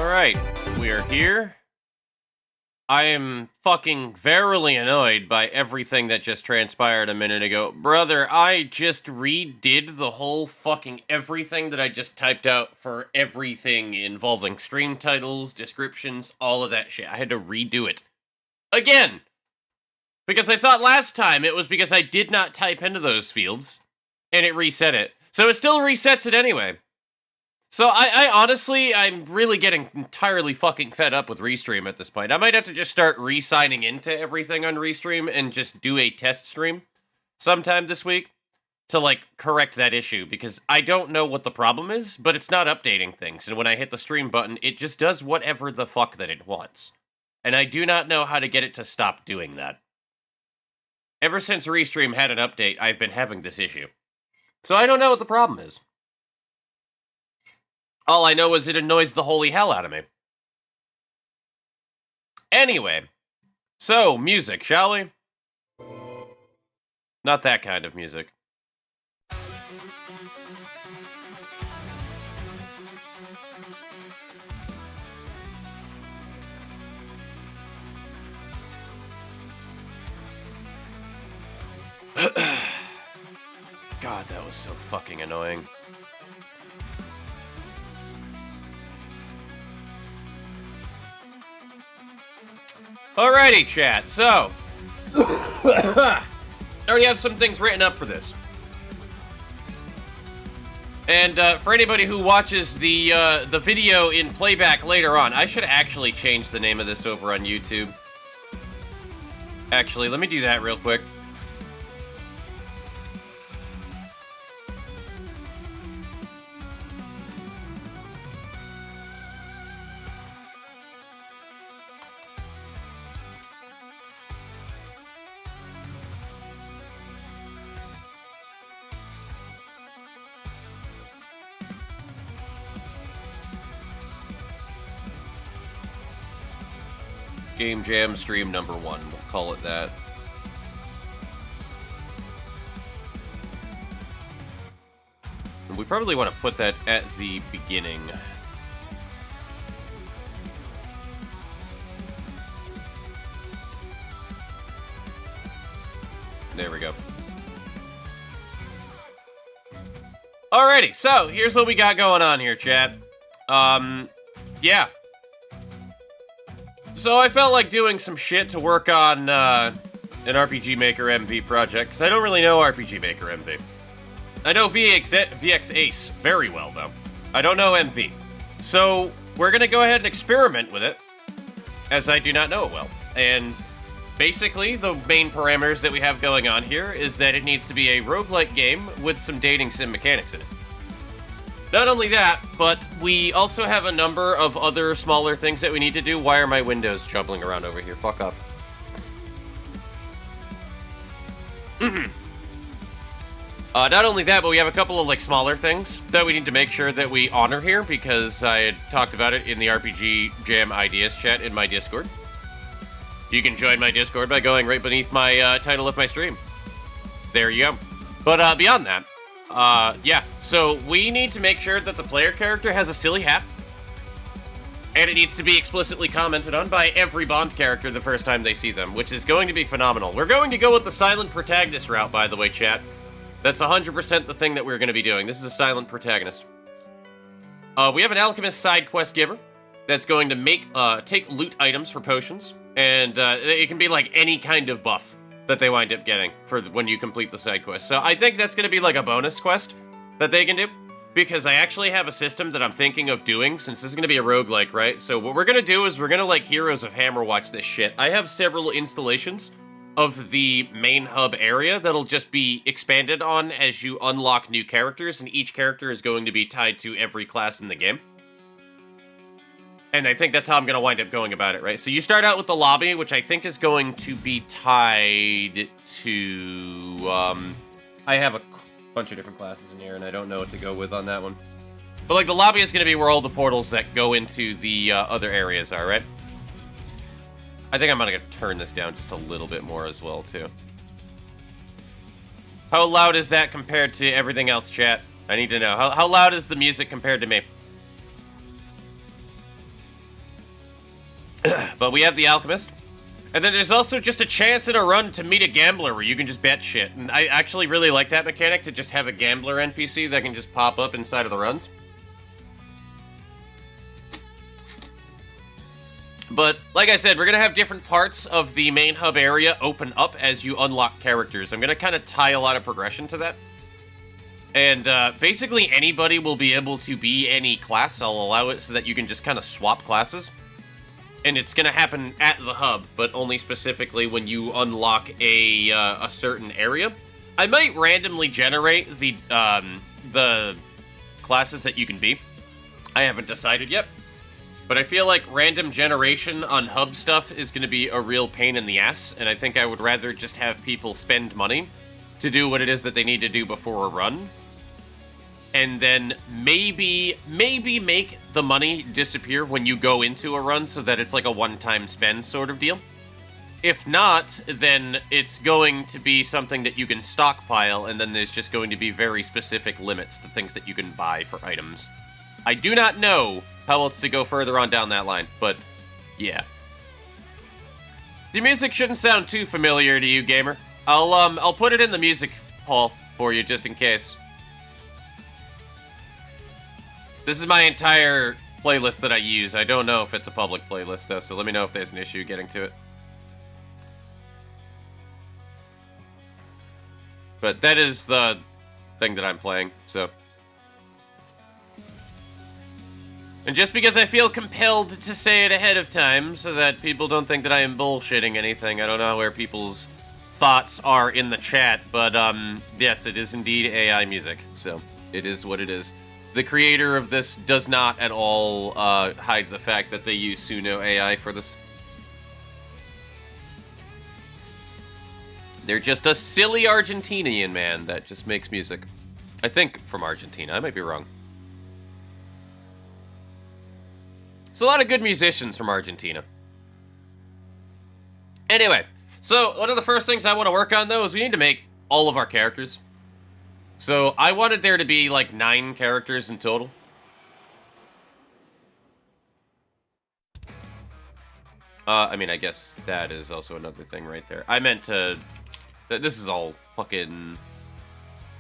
Alright, we are here. I am fucking verily annoyed by everything that just transpired a minute ago. Brother, I just redid the whole fucking everything that I just typed out for everything involving stream titles, descriptions, all of that shit. I had to redo it. Again! Because I thought last time it was because I did not type into those fields, and it reset it. So it still resets it anyway. So I honestly, I'm really getting entirely fucking fed up with Restream at this point. I might have to just start re-signing into everything on Restream and just do a test stream sometime this week to, like, correct that issue, because I don't know what the problem is, but it's not updating things, and when I hit the stream button, it just does whatever the fuck that it wants. And I do not know how to get it to stop doing that. Ever since Restream had an update, I've been having this issue. So I don't know what the problem is. All I know is it annoys the holy hell out of me. Anyway, so, music, shall we? Not that kind of music. God, that was so fucking annoying. Alrighty, chat, so... I already have some things written up for this. And for anybody who watches the video in playback later on, I should actually change the name of this over on YouTube. Actually, let me do that real quick. Game Jam stream number 1, we'll call it that. And we probably want to put that at the beginning. There we go. Alrighty, so here's what we got going on here, chat. Yeah. So I felt like doing some shit to work on an RPG Maker MV project, because I don't really know RPG Maker MV. I know VX Ace very well, though. I don't know MV. So we're going to go ahead and experiment with it, as I do not know it well. And basically, the main parameters that we have going on here is that it needs to be a roguelike game with some dating sim mechanics in it. Not only that, but we also have a number of other smaller things that we need to do. Why are my windows jumbling around over here? Fuck off. Not only that, but we have a couple of, like, smaller things that we need to make sure that we honor here, because I had talked about it in the RPG Jam Ideas chat in my Discord. You can join my Discord by going right beneath my title of my stream. There you go. But beyond that, yeah, so we need to make sure that the player character has a silly hat, and it needs to be explicitly commented on by every Bond character the first time they see them, which is going to be phenomenal. We're going to go with the silent protagonist route, by the way, chat. That's 100% the thing that we're going to be doing. This is a silent protagonist. We have an alchemist side quest giver that's going to take loot items for potions, and it can be like any kind of buff that they wind up getting for when you complete the side quest. So I think that's going to be like a bonus quest that they can do, because I actually have a system that I'm thinking of doing, since this is going to be a roguelike, right? So what we're going to do is we're going to, like, Heroes of Hammer watch this shit. I have several installations of the main hub area that'll just be expanded on as you unlock new characters, and each character is going to be tied to every class in the game. And I think that's how I'm going to wind up going about it, right? So you start out with the lobby, which I think is going to be tied to... I have a bunch of different classes in here, and I don't know what to go with on that one. But, like, the lobby is going to be where all the portals that go into the other areas are, right? I think I'm going to turn this down just a little bit more as well, too. How loud is that compared to everything else, chat? I need to know. How loud is the music compared to me? But we have the Alchemist. And then there's also just a chance in a run to meet a gambler where you can just bet shit. And I actually really like that mechanic, to just have a gambler NPC that can just pop up inside of the runs. But, like I said, we're going to have different parts of the main hub area open up as you unlock characters. I'm going to kind of tie a lot of progression to that. And basically anybody will be able to be any class. I'll allow it so that you can just kind of swap classes. And it's going to happen at the hub, but only specifically when you unlock a certain area. I might randomly generate the classes that you can be. I haven't decided yet. But I feel like random generation on hub stuff is going to be a real pain in the ass, and I think I would rather just have people spend money to do what it is that they need to do before a run. And then maybe make the money disappear when you go into a run so that it's like a one-time spend sort of deal. If not, then it's going to be something that you can stockpile, and then there's just going to be very specific limits to things that you can buy for items. I do not know how else to go further on down that line, but yeah. The music shouldn't sound too familiar to you, gamer. I'll put it in the music hall for you just in case. This is my entire playlist that I use. I don't know if it's a public playlist though, so let me know if there's an issue getting to it. But that is the thing that I'm playing, so. And just because I feel compelled to say it ahead of time so that people don't think that I am bullshitting anything, I don't know where people's thoughts are in the chat, but yes, it is indeed AI music, so it is what it is. The creator of this does not at all hide the fact that they use Suno AI for this. They're just a silly Argentinian man that just makes music. I think from Argentina, I might be wrong. It's a lot of good musicians from Argentina. Anyway, so one of the first things I want to work on, though, is we need to make all of our characters. So I wanted there to be, like, 9 characters in total. I mean, I guess that is also another thing right there. I meant to... This is all fucking...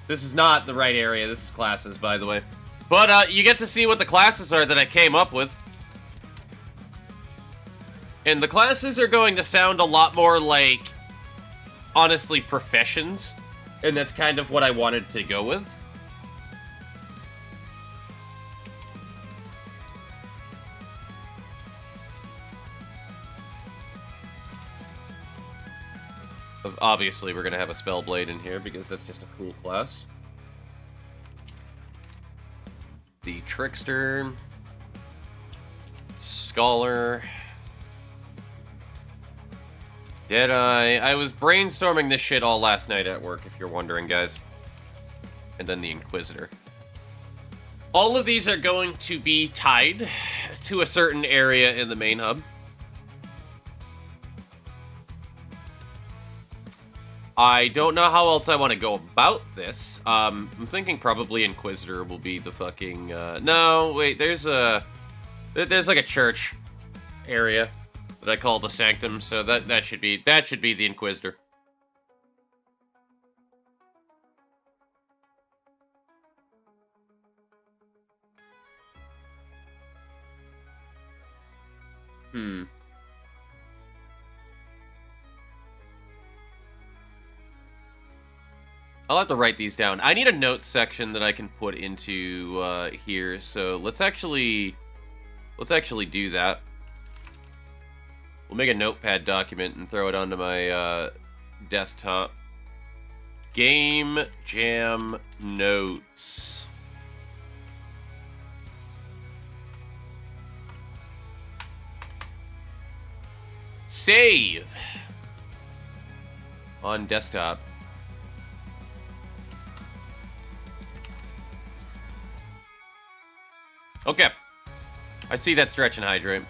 This is not the right area. This is classes, by the way. But you get to see what the classes are that I came up with. And the classes are going to sound a lot more like, honestly, professions. And that's kind of what I wanted to go with. Obviously, we're going to have a Spellblade in here because that's just a cool class. The Trickster. Scholar. Deadeye. I was brainstorming this shit all last night at work, if you're wondering, guys. And then the Inquisitor. All of these are going to be tied to a certain area in the main hub. I don't know how else I want to go about this. I'm thinking probably Inquisitor will be the fucking... no, wait, there's like a church area that I call the Sanctum, so that should be the Inquisitor. I'll have to write these down. I need a notes section that I can put into here, so let's actually do that. We'll make a notepad document and throw it onto my desktop. Game Jam Notes. Save on desktop. Okay. I see that stretch and hydrate.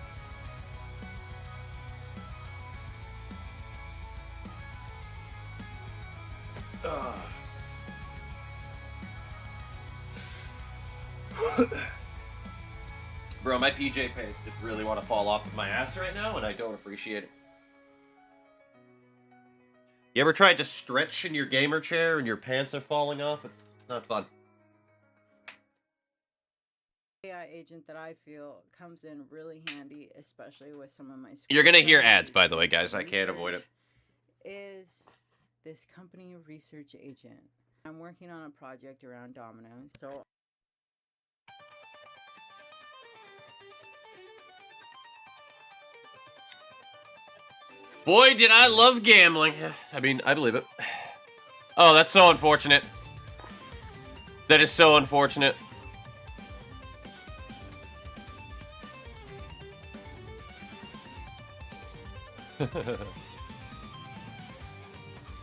Bro, my PJ pants just really want to fall off of my ass right now, and I don't appreciate it. You ever tried to stretch in your gamer chair and your pants are falling off? It's not fun. AI agent that I feel comes in really handy, especially with some of my. You're gonna hear ads, by the way, guys. I can't avoid it. Is this company research agent? I'm working on a project around dominoes, so. Boy, did I love gambling. I mean, I believe it. Oh, that's so unfortunate. That is so unfortunate.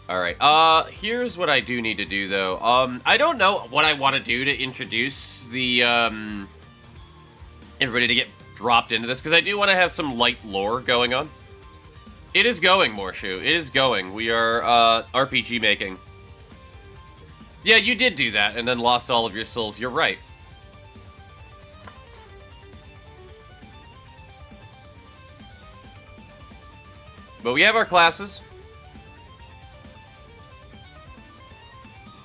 Alright, here's what I do need to do, though. I don't know what I want to do to introduce the, everybody to get dropped into this, because I do want to have some light lore going on. It is going, Morshu. It is going. We are, RPG making. Yeah, you did do that, and then lost all of your souls. You're right. But we have our classes.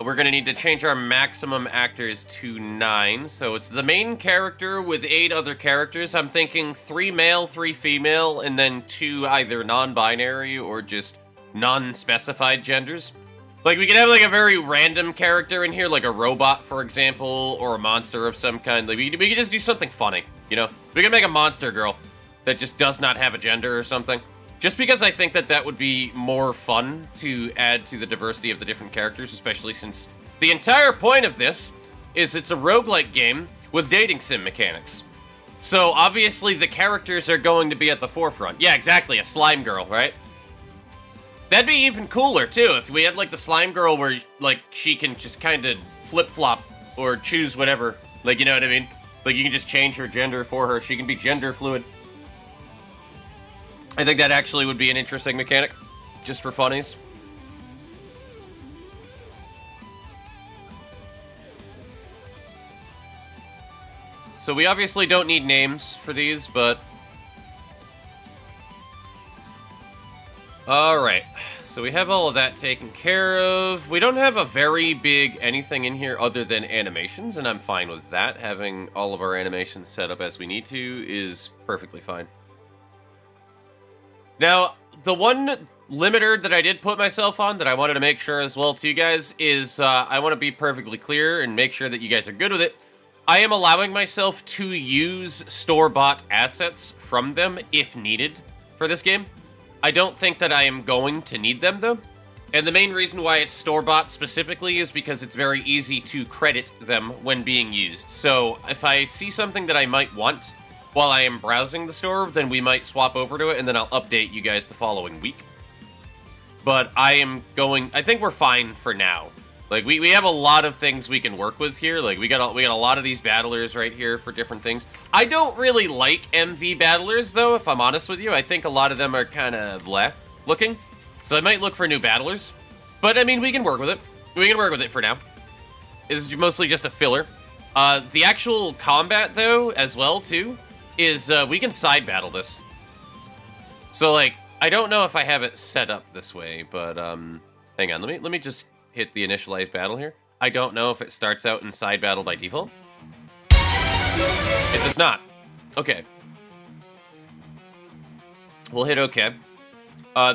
We're going to need to change our maximum actors to 9. So it's the main character with 8 other characters. I'm thinking 3 male, 3 female, and then 2 either non-binary or just non-specified genders. Like, we could have, like, a very random character in here, like a robot, for example, or a monster of some kind. Like, we could just do something funny, you know? We could make a monster girl that just does not have a gender or something. Just because I think that that would be more fun to add to the diversity of the different characters, especially since the entire point of this is it's a roguelike game with dating sim mechanics. So, obviously, the characters are going to be at the forefront. Yeah, exactly, a slime girl, right? That'd be even cooler, too, if we had, like, the slime girl where, like, she can just kind of flip-flop or choose whatever. Like, you know what I mean? Like, you can just change her gender for her. She can be gender fluid. I think that actually would be an interesting mechanic, just for funnies. So we obviously don't need names for these, but... Alright, so we have all of that taken care of. We don't have a very big anything in here other than animations, and I'm fine with that. Having all of our animations set up as we need to is perfectly fine. Now, the one limiter that I did put myself on that I wanted to make sure as well to you guys is I want to be perfectly clear and make sure that you guys are good with it. I am allowing myself to use store-bought assets from them if needed for this game. I don't think that I am going to need them, though. And the main reason why it's store-bought specifically is because it's very easy to credit them when being used. So if I see something that I might want while I am browsing the store, then we might swap over to it, and then I'll update you guys the following week. But I think we're fine for now. Like, we have a lot of things we can work with here. Like, we got a lot of these battlers right here for different things. I don't really like MV battlers, though, if I'm honest with you. I think a lot of them are kind of bleh looking. So I might look for new battlers. But, I mean, we can work with it. We can work with it for now. It's mostly just a filler. The actual combat, though, as well, too, is we can side battle this. So, like, I don't know if I have it set up this way, but hang on, let me just hit the initialize battle here. I don't know if it starts out in side battle by default. It does not. Okay. We'll hit OK.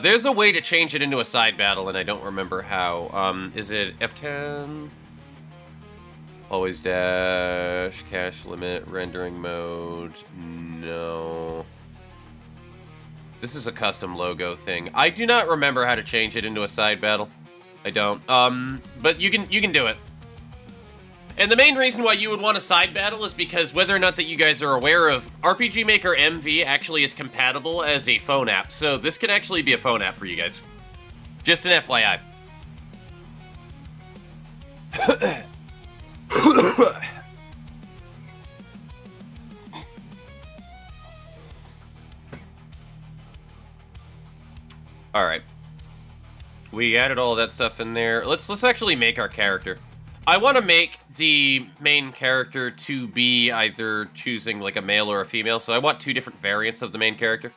There's a way to change it into a side battle, and I don't remember how. Is it F10? Always dash, cache limit, rendering mode, no. This is a custom logo thing. I do not remember how to change it into a side battle. I don't. But you can do it. And the main reason why you would want a side battle is because whether or not that you guys are aware of, RPG Maker MV actually is compatible as a phone app. So this can actually be a phone app for you guys. Just an FYI. All right, we added all that stuff in there. Let's actually make our character. I want to make the main character to be either choosing like a male or a female, so I want 2 different variants of the main character.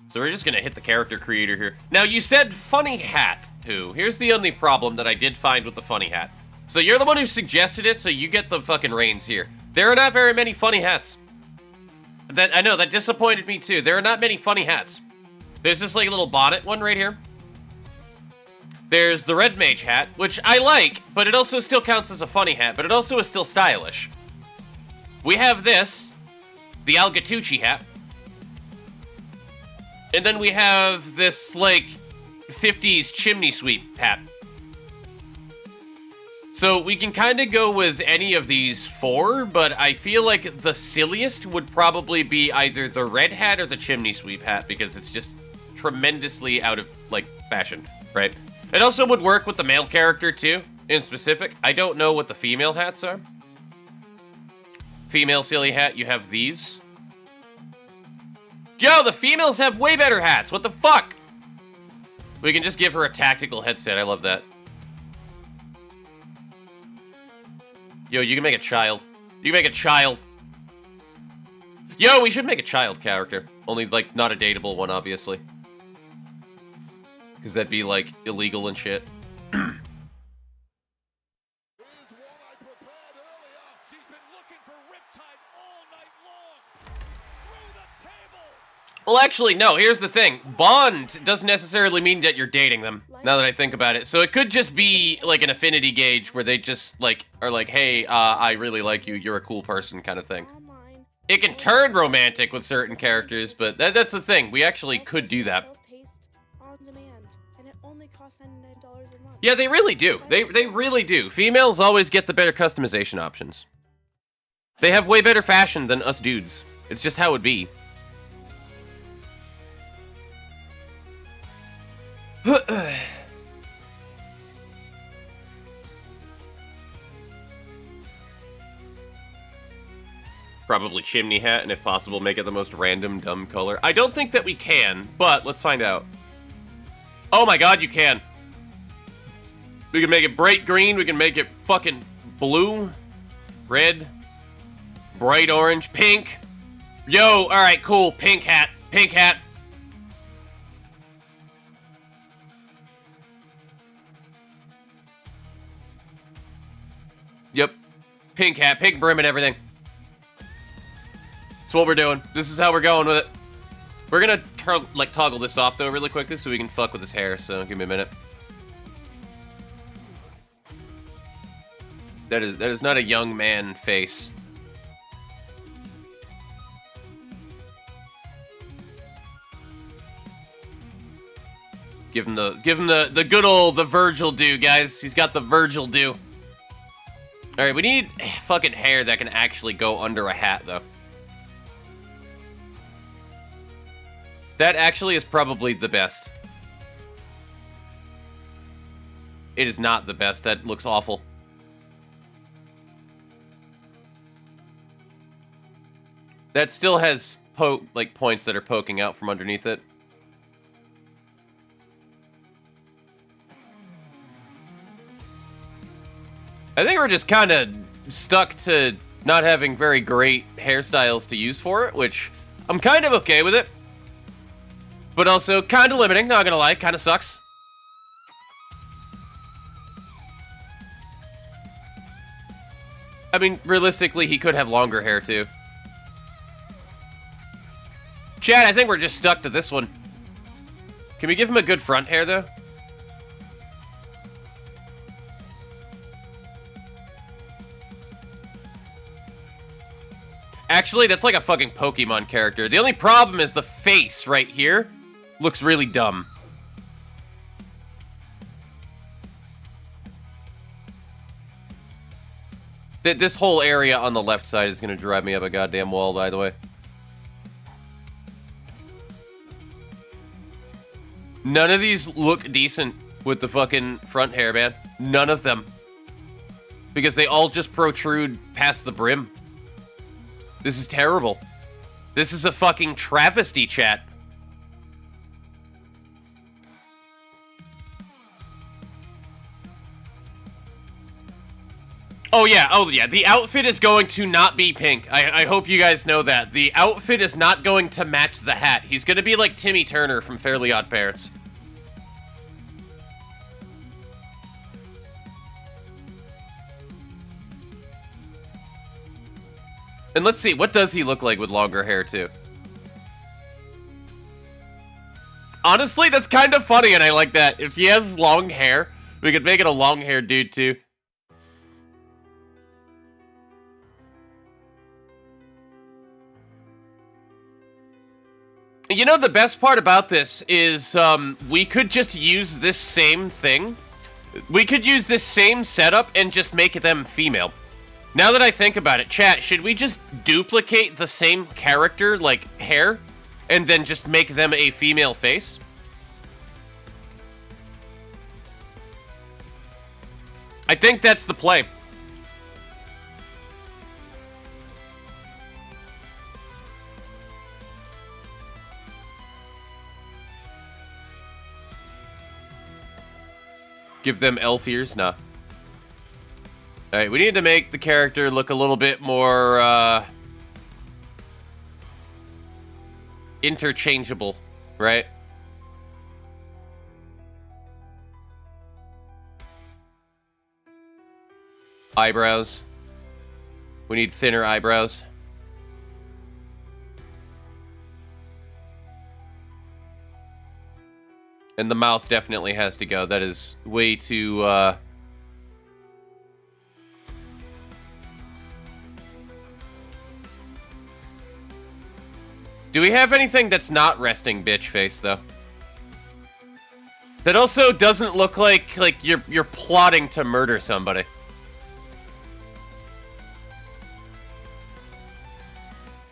So we're just gonna hit the character creator here. Now, you said funny hat, Who. Here's the only problem that I did find with the funny hat. So you're the one who suggested it, so you get the fucking reins here. There are not very many funny hats. I know, that disappointed me too. There are not many funny hats. There's this like little bonnet one right here. There's the red mage hat, which I like, but it also still counts as a funny hat, but it also is still stylish. We have this, the Algatucci hat. And then we have this, like, 50s chimney sweep hat. So we can kind of go with any of these 4, but I feel like the silliest would probably be either the red hat or the chimney sweep hat, because it's just tremendously out of, like, fashion, right? It also would work with the male character, too, in specific. I don't know what the female hats are. Female silly hat, you have these. Yo, the females have way better hats. What the fuck? We can just give her a tactical headset. I love that. Yo, you can make a child. You can make a child. Yo, we should make a child character. Only, like, not a dateable one, obviously. Because that'd be, like, illegal and shit. Well, actually, no, here's the thing. Bond doesn't necessarily mean that you're dating them, now that I think about it. So it could just be, like, an affinity gauge where they just, like, are like, hey, I really like you, you're a cool person kind of thing. It can turn romantic with certain characters, but that's the thing. We actually could do that. Yeah, they really do. They really do. Females always get the better customization options. They have way better fashion than us dudes. It's just how it be. Probably chimney hat, and if possible, make it the most random, dumb color. I don't think that we can, but let's find out. Oh my god, you can. We can make it bright green, we can make it fucking blue, red, bright orange, pink. Yo, alright, cool, pink hat, pink hat. Yep, pink hat, pink brim and everything. That's what we're doing. This is how we're going with it. We're gonna toggle this off though really quickly so we can fuck with his hair, so give me a minute. That is not a young man face. Give him the good old Virgil do, guys. He's got the Virgil do. Alright, we need fucking hair that can actually go under a hat, though. That actually is probably the best. It is not the best. That looks awful. That still has points that are poking out from underneath it. I think we're just kind of stuck to not having very great hairstyles to use for it, which I'm kind of okay with it. But also kind of limiting, not gonna lie, kind of sucks. I mean, realistically, he could have longer hair too. Chad, I think we're just stuck to this one. Can we give him a good front hair, though? Actually, that's like a fucking Pokemon character. The only problem is the face right here looks really dumb. This whole area on the left side is going to drive me up a goddamn wall, by the way. None of these look decent with the fucking front hair, man. None of them. Because they all just protrude past the brim. This is terrible. This is a fucking travesty, chat. Oh yeah, the outfit is going to not be pink. I hope you guys know that. The outfit is not going to match the hat. He's gonna be like Timmy Turner from Fairly Odd Parents. And let's see, what does he look like with longer hair too? Honestly, that's kind of funny and I like that. If he has long hair, we could make it a long-haired dude too. You know, the best part about this is we could just use this same thing. We could use this same setup and just make them female. Now that I think about it, chat, should we just duplicate the same character, like hair, and then just make them a female face? I think that's the play. Give them elf ears? Nah. Alright, we need to make the character look a little bit more, interchangeable, right? Eyebrows. We need thinner eyebrows. And the mouth definitely has to go. That is way too, Do we have anything that's not resting bitch face, though? That also doesn't look like you're plotting to murder somebody.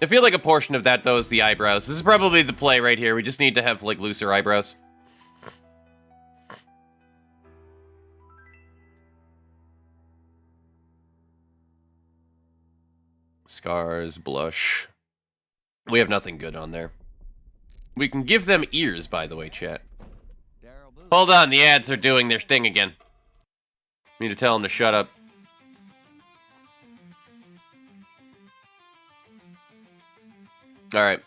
I feel like a portion of that, though, is the eyebrows. This is probably the play right here. We just need to have, like, looser eyebrows. Scars, blush. We have nothing good on there. We can give them ears, by the way, chat. Hold on, the ads are doing their thing again. Need to tell them to shut up. Alright.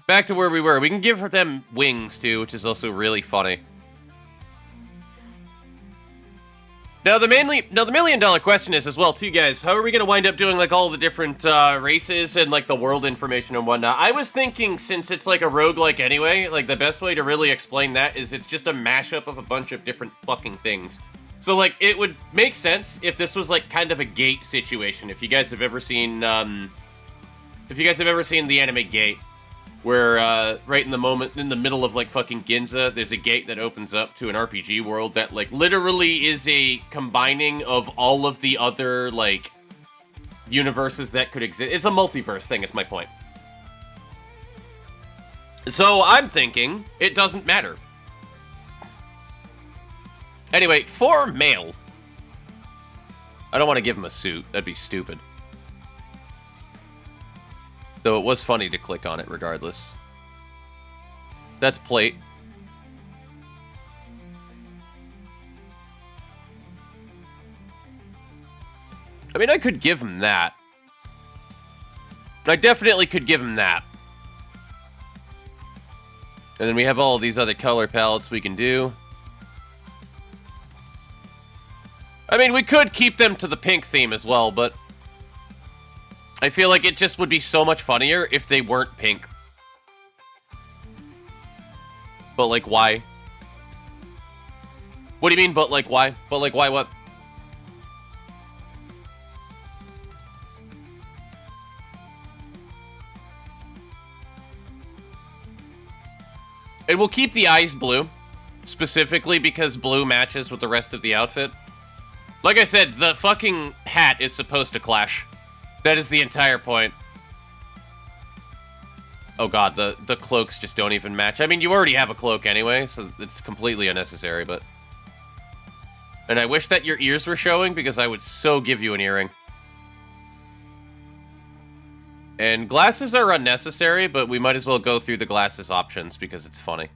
Back to where we were. We can give them wings, too, which is also really funny. Now, the million-dollar question is as well, too, guys. How are we going to wind up doing, like, all the different races and, like, the world information and whatnot? I was thinking, since it's, like, a roguelike anyway, like, the best way to really explain that is it's just a mashup of a bunch of different fucking things. So, like, it would make sense if this was, like, kind of a Gate situation. If you guys have ever seen, the anime Gate, where, right in the middle of, like, fucking Ginza, there's a gate that opens up to an RPG world that, like, literally is a combining of all of the other, like, universes that could exist. It's a multiverse thing, is my point. So, I'm thinking, it doesn't matter. Anyway, for male, I don't want to give him a suit. That'd be stupid. Though it was funny to click on it regardless. That's plate. I mean, I could give him that. I definitely could give him that. And then we have all these other color palettes we can do. I mean, we could keep them to the pink theme as well, but I feel like it just would be so much funnier if they weren't pink. But, like, why? What do you mean, but, like, why? But, like, why what? And we'll keep the eyes blue, specifically because blue matches with the rest of the outfit. Like I said, the fucking hat is supposed to clash. That is the entire point. Oh god, the cloaks just don't even match. I mean, you already have a cloak anyway, so it's completely unnecessary, but... And I wish that your ears were showing, because I would so give you an earring. And glasses are unnecessary, but we might as well go through the glasses options, because it's funny.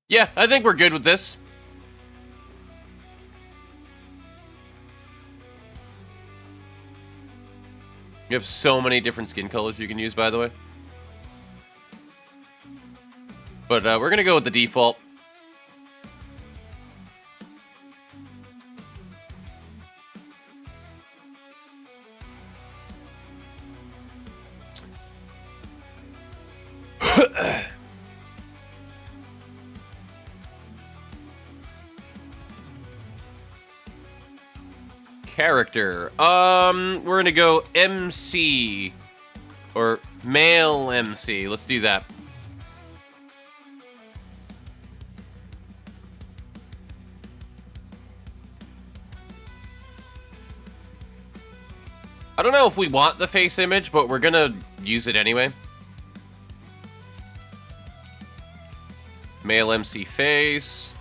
Yeah, I think we're good with this. You have so many different skin colors you can use, by the way. But we're going to go with the default. Character. We're gonna go MC. Or male MC. Let's do that. I don't know if we want the face image, but we're gonna use it anyway. Male MC face.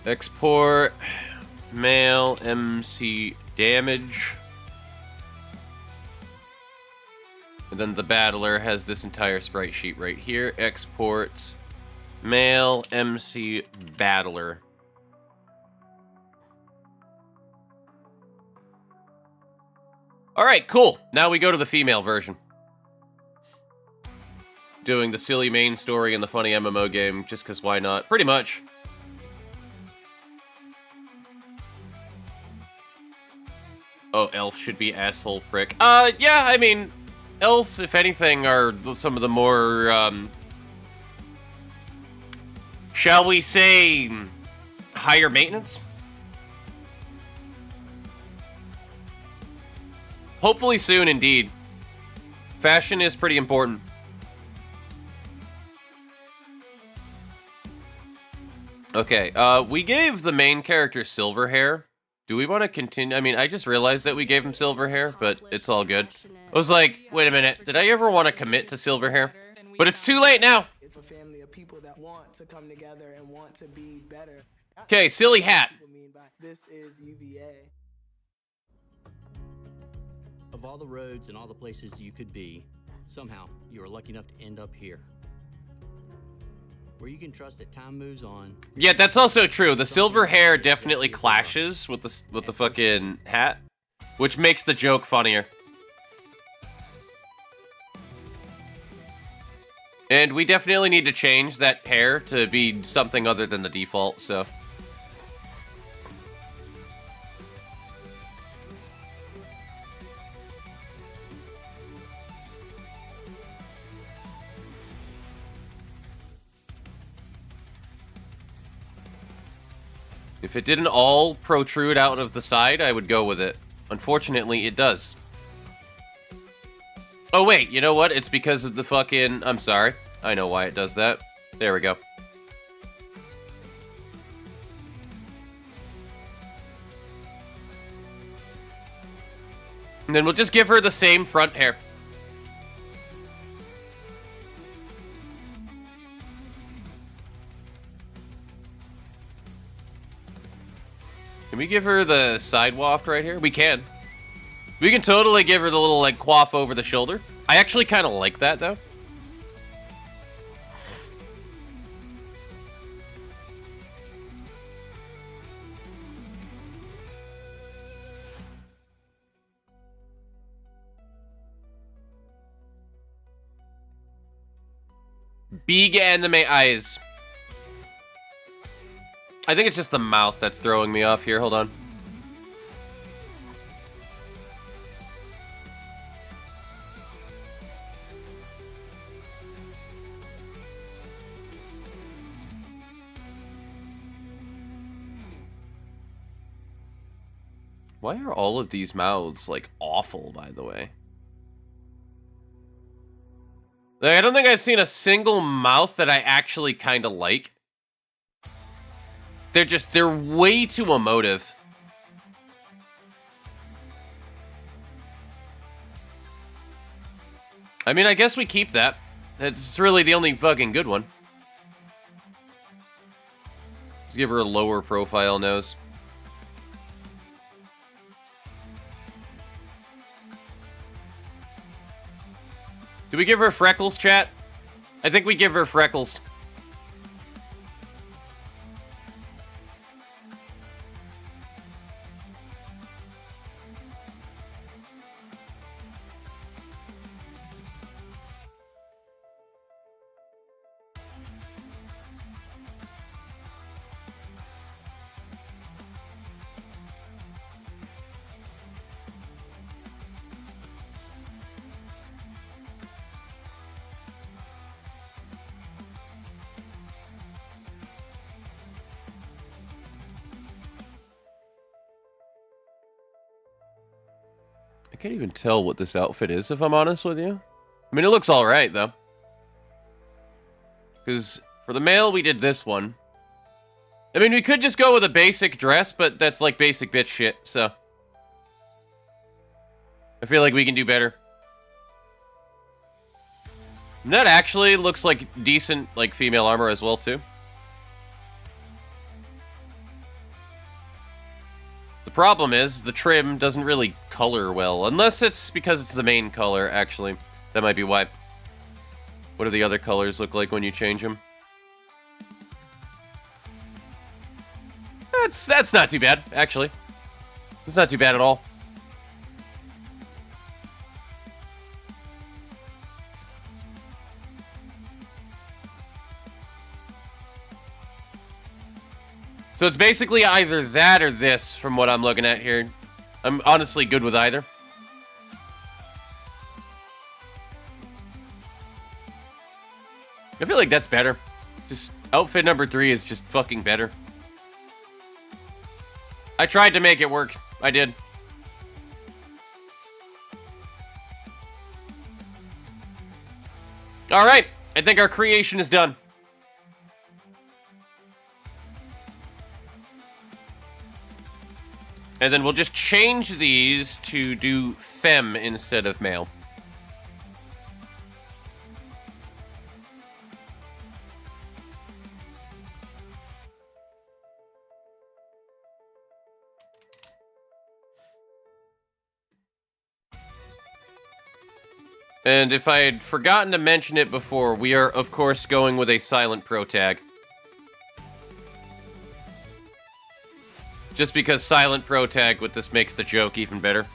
Export. Male MC damage. And then the battler has this entire sprite sheet right here. Export. Male MC battler. Alright, cool. Now we go to the female version. Doing the silly main story in the funny MMO game, just because why not? Pretty much. Oh, elf should be asshole prick. Yeah, I mean, elves, if anything, are some of the more, shall we say, higher maintenance? Hopefully soon, indeed. Fashion is pretty important. Okay, we gave the main character silver hair. Do we want to continue? I mean, I just realized that we gave him silver hair, but it's all good. I was like, wait a minute, did I ever want to commit to silver hair? But it's too late now! It's a family of people that want to come together and want to be better. Okay, silly hat. This is UVA. Of all the roads and all the places you could be, somehow you are lucky enough to end up here. Where you can trust that time moves on. Yeah, that's also true. The silver hair definitely clashes with the fucking hat, which makes the joke funnier. And we definitely need to change that hair to be something other than the default, so. If it didn't all protrude out of the side, I would go with it. Unfortunately, it does. Oh, wait, you know what? It's because of the fucking... I'm sorry. I know why it does that. There we go. And then we'll just give her the same front hair. Can we give her the side waft right here? We can. We can totally give her the little, like, coif over the shoulder. I actually kind of like that, though. Big anime eyes. I think it's just the mouth that's throwing me off here. Hold on. Why are all of these mouths, like, awful, by the way? Like, I don't think I've seen a single mouth that I actually kind of like. They're way too emotive. I mean, I guess we keep that. It's really the only fucking good one. Let's give her a lower profile nose. Do we give her freckles, chat? I think we give her freckles. can't even tell what this outfit is, if I'm honest with you. I mean, it looks alright, though. Because for the male, we did this one. I mean, we could just go with a basic dress, but that's like basic bitch shit, so. I feel like we can do better. And that actually looks like decent, like, female armor as well, too. The problem is, the trim doesn't really color well. Unless it's because it's the main color, actually. That might be why. What do the other colors look like when you change them? That's not too bad, actually. It's not too bad at all. So it's basically either that or this, from what I'm looking at here. I'm honestly good with either. I feel like that's better. Just outfit number 3 is just fucking better. I tried to make it work. I did. Alright, I think our creation is done. And then we'll just change these to do femme instead of male. And if I had forgotten to mention it before, we are, of course, going with a silent pro tag. Just because silent pro tag with this makes the joke even better.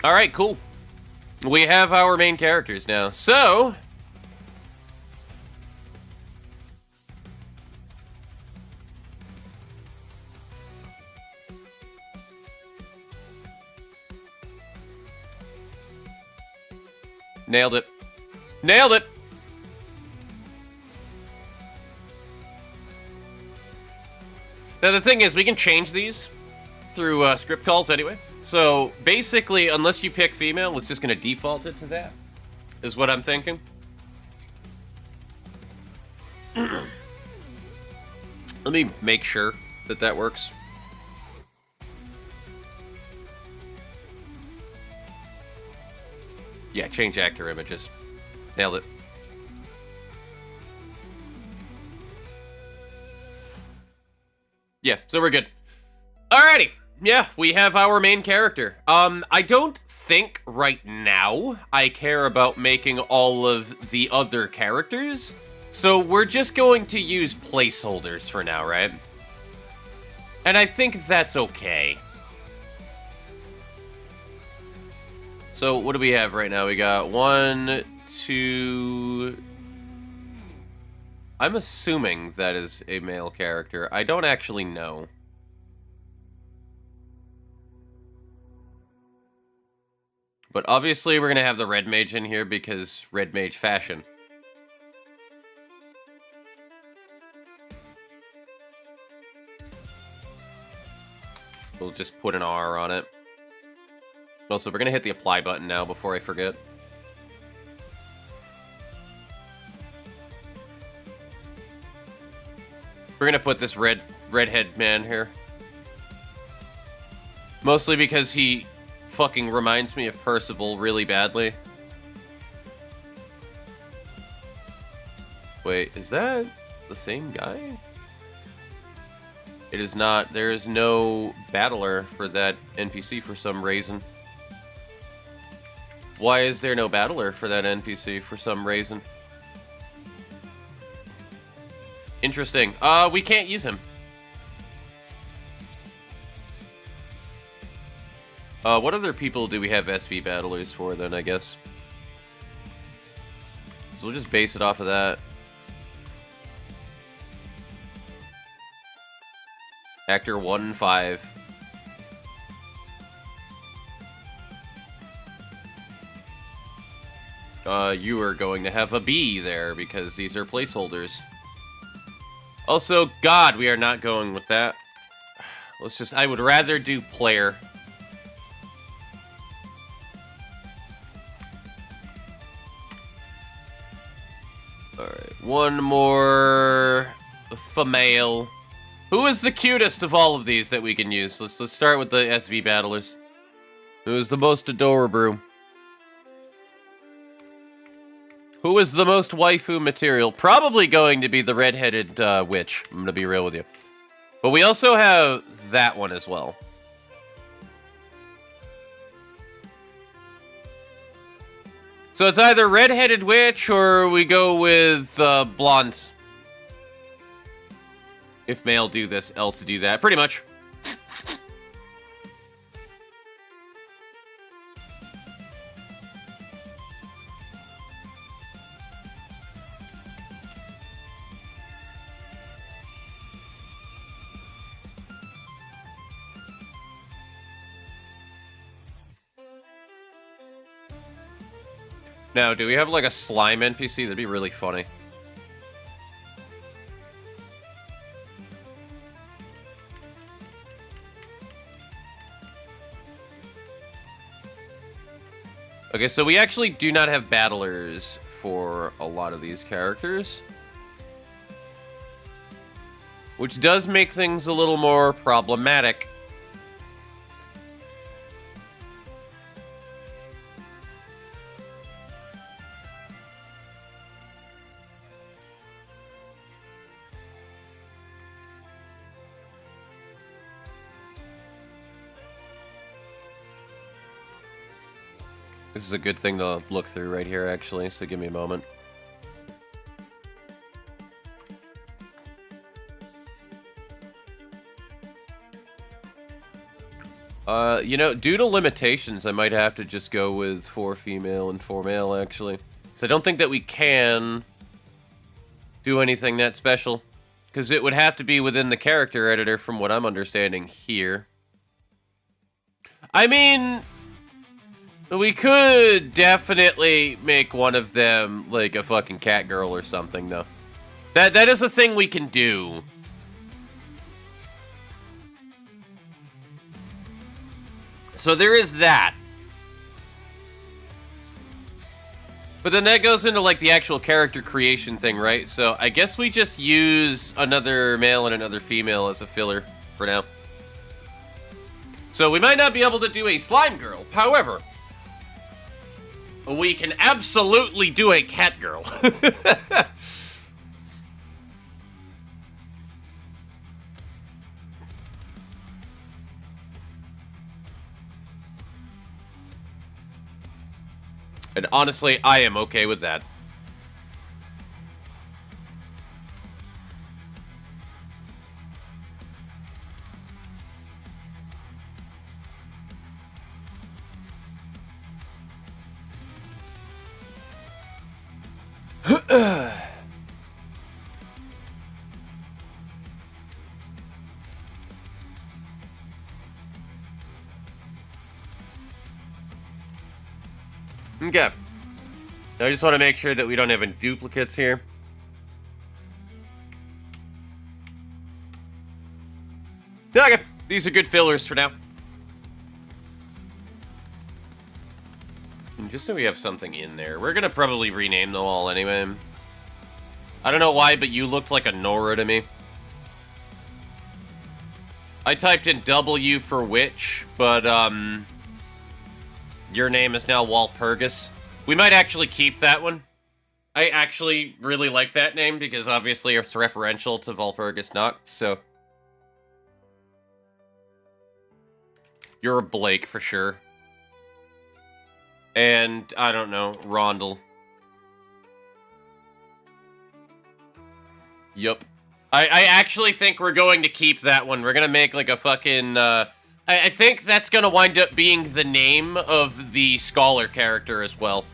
Alright, cool. We have our main characters now. So... nailed it. Nailed it! Now, the thing is, we can change these through script calls anyway. So, basically, unless you pick female, it's just going to default it to that, is what I'm thinking. Let me make sure that that works. Yeah, change actor images. Nailed it. Yeah, so we're good. Alrighty. Yeah, we have our main character. I don't think right now I care about making all of the other characters. So we're just going to use placeholders for now, right? And I think that's okay. So what do we have right now? We got 1, 2... I'm assuming that is a male character. I don't actually know. But obviously we're going to have the red mage in here because red mage fashion. We'll just put an R on it. Also, we're going to hit the apply button now before I forget. We're going to put this redhead man here. Mostly because he fucking reminds me of Percival really badly. Wait, is that the same guy? It is not. There is no battler for that NPC for some reason. Why is there no battler for that NPC for some reason? Interesting. We can't use him. What other people do we have SV battlers for then, I guess? So we'll just base it off of that. Actor 1-5. You are going to have a B there because these are placeholders. Also, God, we are not going with that. Let's just, I would rather do player. Alright, one more female. Who is the cutest of all of these that we can use? Let's start with the SV battlers. Who is the most adorable? Who is the most waifu material? Probably going to be the redheaded witch. I'm gonna be real with you. But we also have that one as well. So it's either redheaded witch or we go with blondes. If male do this, else do that. Pretty much. Now, do we have like a slime NPC? That'd be really funny. Okay, so we actually do not have battlers for a lot of these characters. Which does make things a little more problematic. This is a good thing to look through right here, actually, so give me a moment. You know, due to limitations, I might have to just go with 4 female and 4 male, actually. So I don't think that we can do anything that special. Because it would have to be within the character editor, from what I'm understanding here. I mean, we could definitely make one of them, like, a fucking cat girl or something, though. That is a thing we can do. So there is that. But then that goes into, like, the actual character creation thing, right? So I guess we just use another male and another female as a filler for now. So we might not be able to do a slime girl. However, we can absolutely do a cat girl. And honestly, I am okay with that. Okay. I just want to make sure that we don't have any duplicates here. Okay, these are good fillers for now. And just so we have something in there, we're gonna probably rename them all anyway. I don't know why, but you looked like a Nora to me. I typed in W for witch, but your name is now Walpurgis. We might actually keep that one. I actually really like that name because obviously it's referential to Walpurgis Nacht, so. You're a Blake for sure. And, I don't know, Rondel. Yup. I actually think we're going to keep that one. We're gonna make like a fucking, I think that's gonna wind up being the name of the scholar character as well.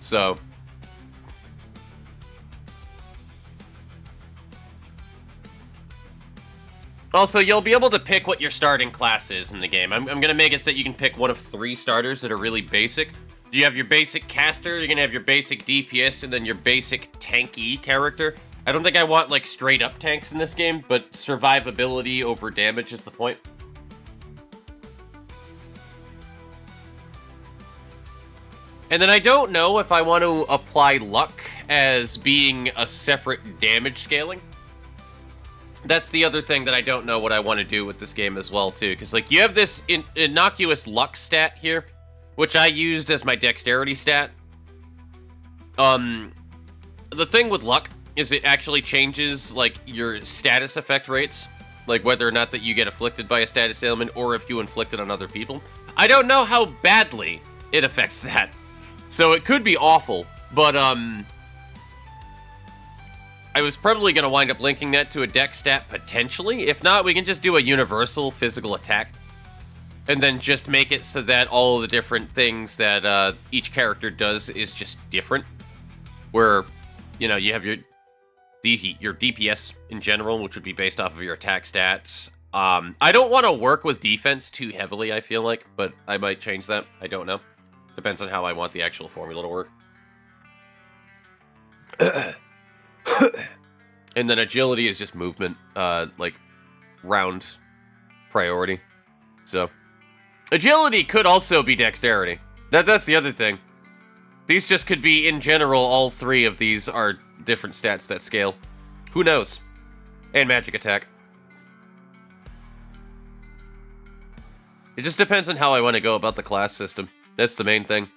So. Also, you'll be able to pick what your starting class is in the game. I'm gonna make it so that you can pick one of 3 starters that are really basic. You have your basic caster, you're gonna have your basic DPS, and then your basic tanky character. I don't think I want, like, straight-up tanks in this game, but survivability over damage is the point. And then I don't know if I want to apply luck as being a separate damage scaling. That's the other thing that I don't know what I want to do with this game as well, too. Because, like, you have this innocuous luck stat here, which I used as my dexterity stat. The thing with luck is it actually changes, like, your status effect rates. Like, whether or not that you get afflicted by a status ailment or if you inflict it on other people. I don't know how badly it affects that. So it could be awful, but, I was probably going to wind up linking that to a dex stat, potentially. If not, we can just do a universal physical attack. And then just make it so that all of the different things that each character does is just different. Where, you know, you have your DPS in general, which would be based off of your attack stats. I don't want to work with defense too heavily, I feel like, but I might change that. I don't know. Depends on how I want the actual formula to work. And then agility is just movement, like, round priority. So, agility could also be dexterity. That's the other thing. These just could be, in general, all three of these are different stats that scale. Who knows? And magic attack. It just depends on how I want to go about the class system. That's the main thing.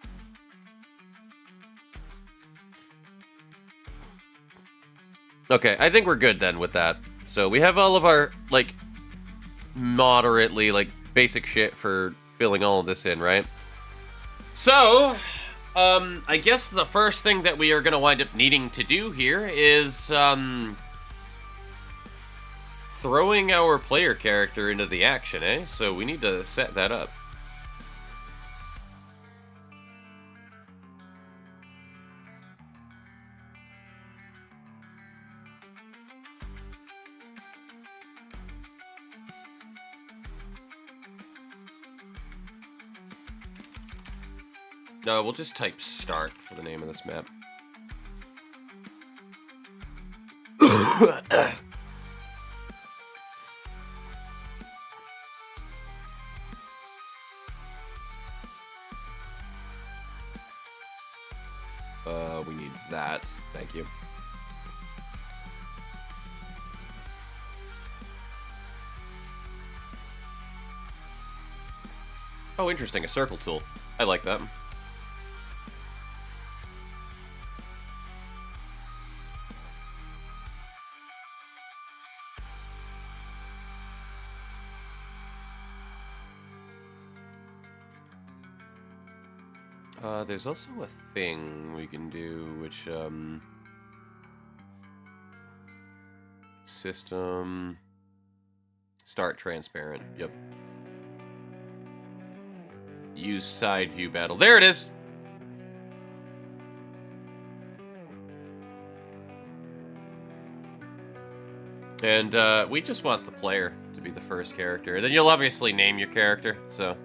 Okay, I think we're good then with that. So we have all of our, like, moderately, like, basic shit for filling all of this in, right? So, I guess the first thing that we are going to wind up needing to do here is, throwing our player character into the action, eh? So we need to set that up. No, we'll just type start for the name of this map. We need that. Thank you. Oh, interesting. A circle tool. I like that. There's also a thing we can do, which, system, start transparent, yep. Use side view battle. There it is! And, we just want the player to be the first character. Then you'll obviously name your character, so...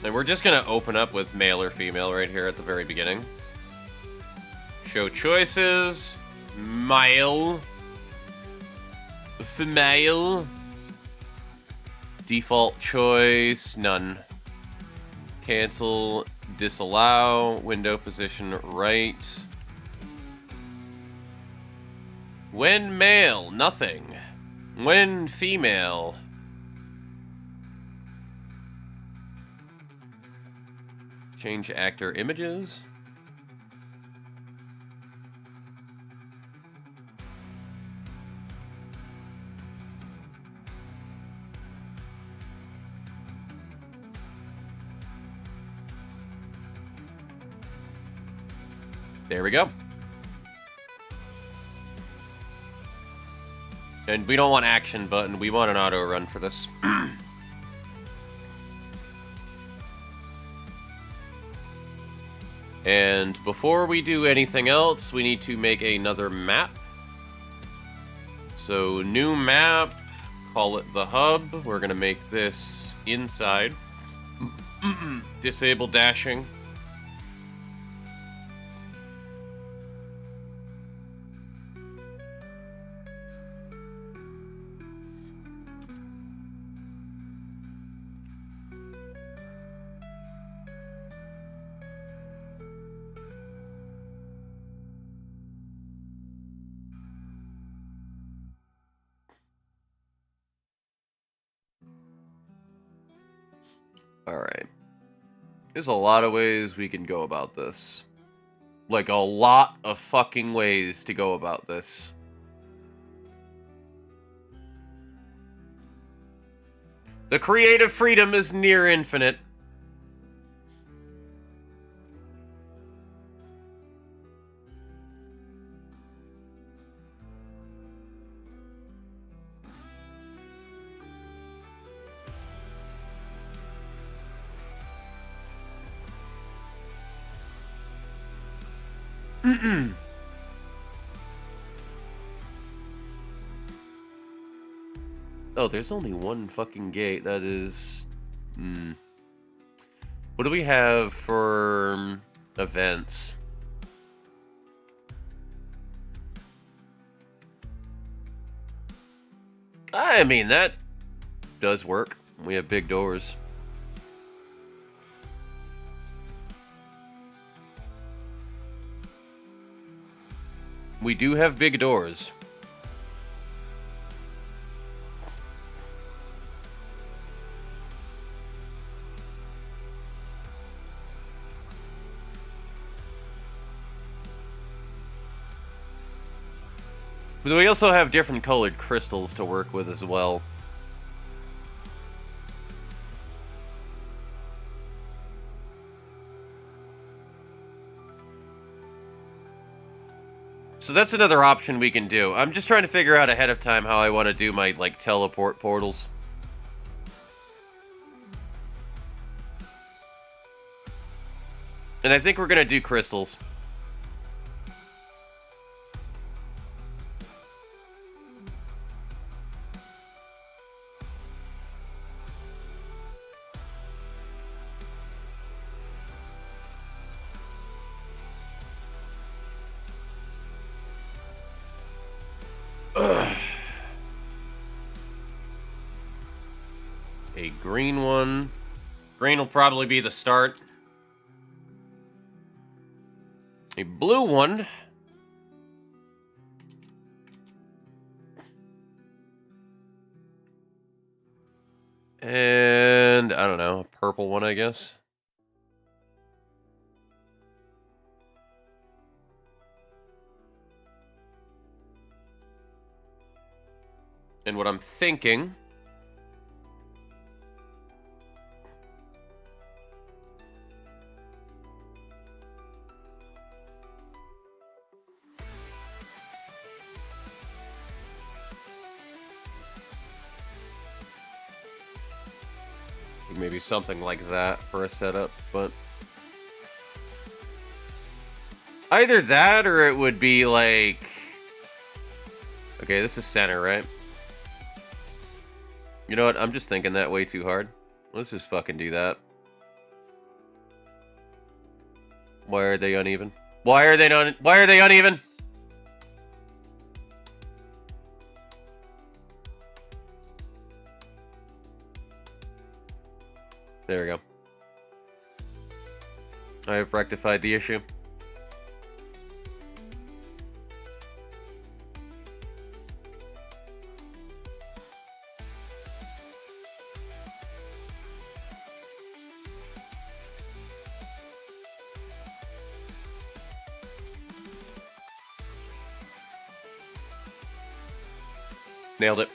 And we're just gonna open up with male or female right here at the very beginning. Show choices. Male. Female. Default choice. None. Cancel. Disallow. Window position right. When male, nothing. When female. Change actor images. There we go. And we don't want action button, we want an auto run for this. And before we do anything else, we need to make another map. So, new map. Call it the hub. We're going to make this inside. Disable dashing. Alright. There's a lot of ways we can go about this. Like, a lot of fucking ways to go about this. The creative freedom is near infinite. Oh, there's only one fucking gate. That is... What do we have for events? I mean, that does work. We have big doors. We do have big doors. But we also have different colored crystals to work with as well. So that's another option we can do. I'm just trying to figure out ahead of time how I want to do my, like, teleport portals. And I think we're gonna do crystals. A green one. Green will probably be the start. A blue one. And, I don't know, a purple one, I guess. And what I'm thinking... maybe something like that for a setup, but... either that, or it would be like... okay, this is center, right? You know what? I'm just thinking that way too hard. Let's just fucking do that. Why are they uneven? Why are they uneven? There we go. I have rectified the issue. Nailed it.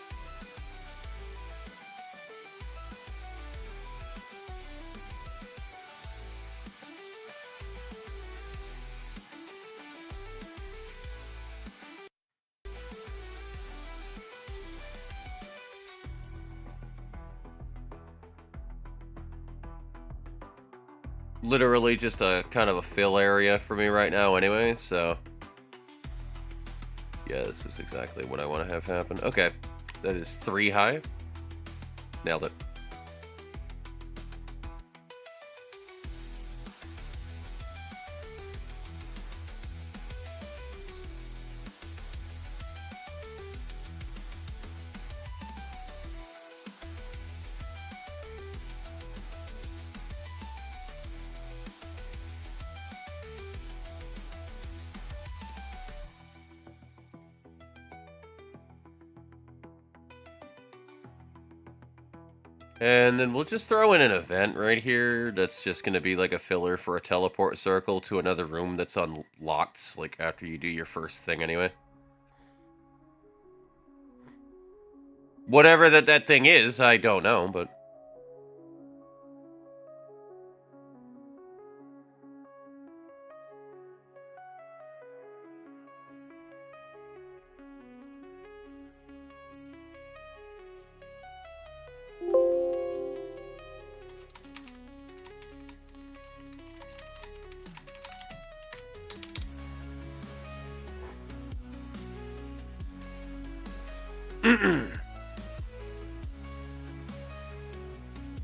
Literally just a kind of a fill area for me right now anyway, so... Yeah, this is exactly what I want to have happen. Okay, that is 3 high. Nailed it. And then we'll just throw in an event right here that's just going to be like a filler for a teleport circle to another room that's unlocked, like after you do your first thing anyway. Whatever that thing is, I don't know, but...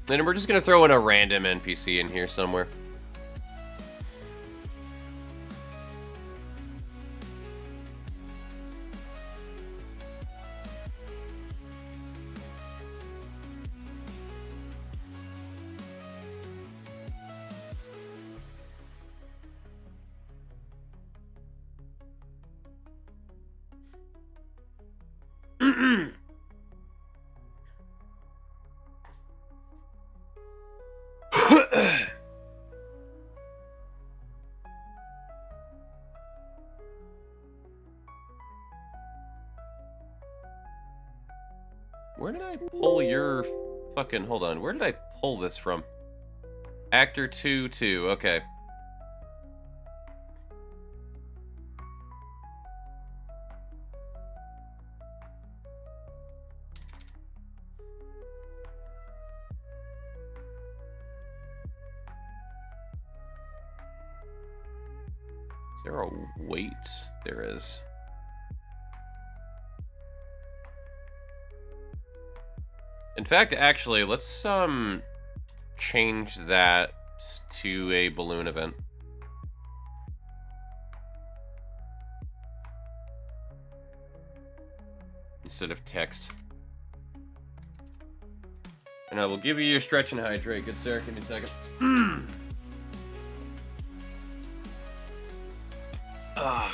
And we're just going to throw in a random NPC in here somewhere. Where did I pull your fucking... Hold on. Where did I pull this from? Actor 2-2. Okay. Is there a weight? There is. In fact, actually, let's change that to a balloon event. Instead of text. And I will give you your stretch and hydrate. Good sir, give me a second. Ah.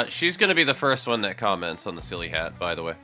She's gonna be the first one that comments on the silly hat, by the way.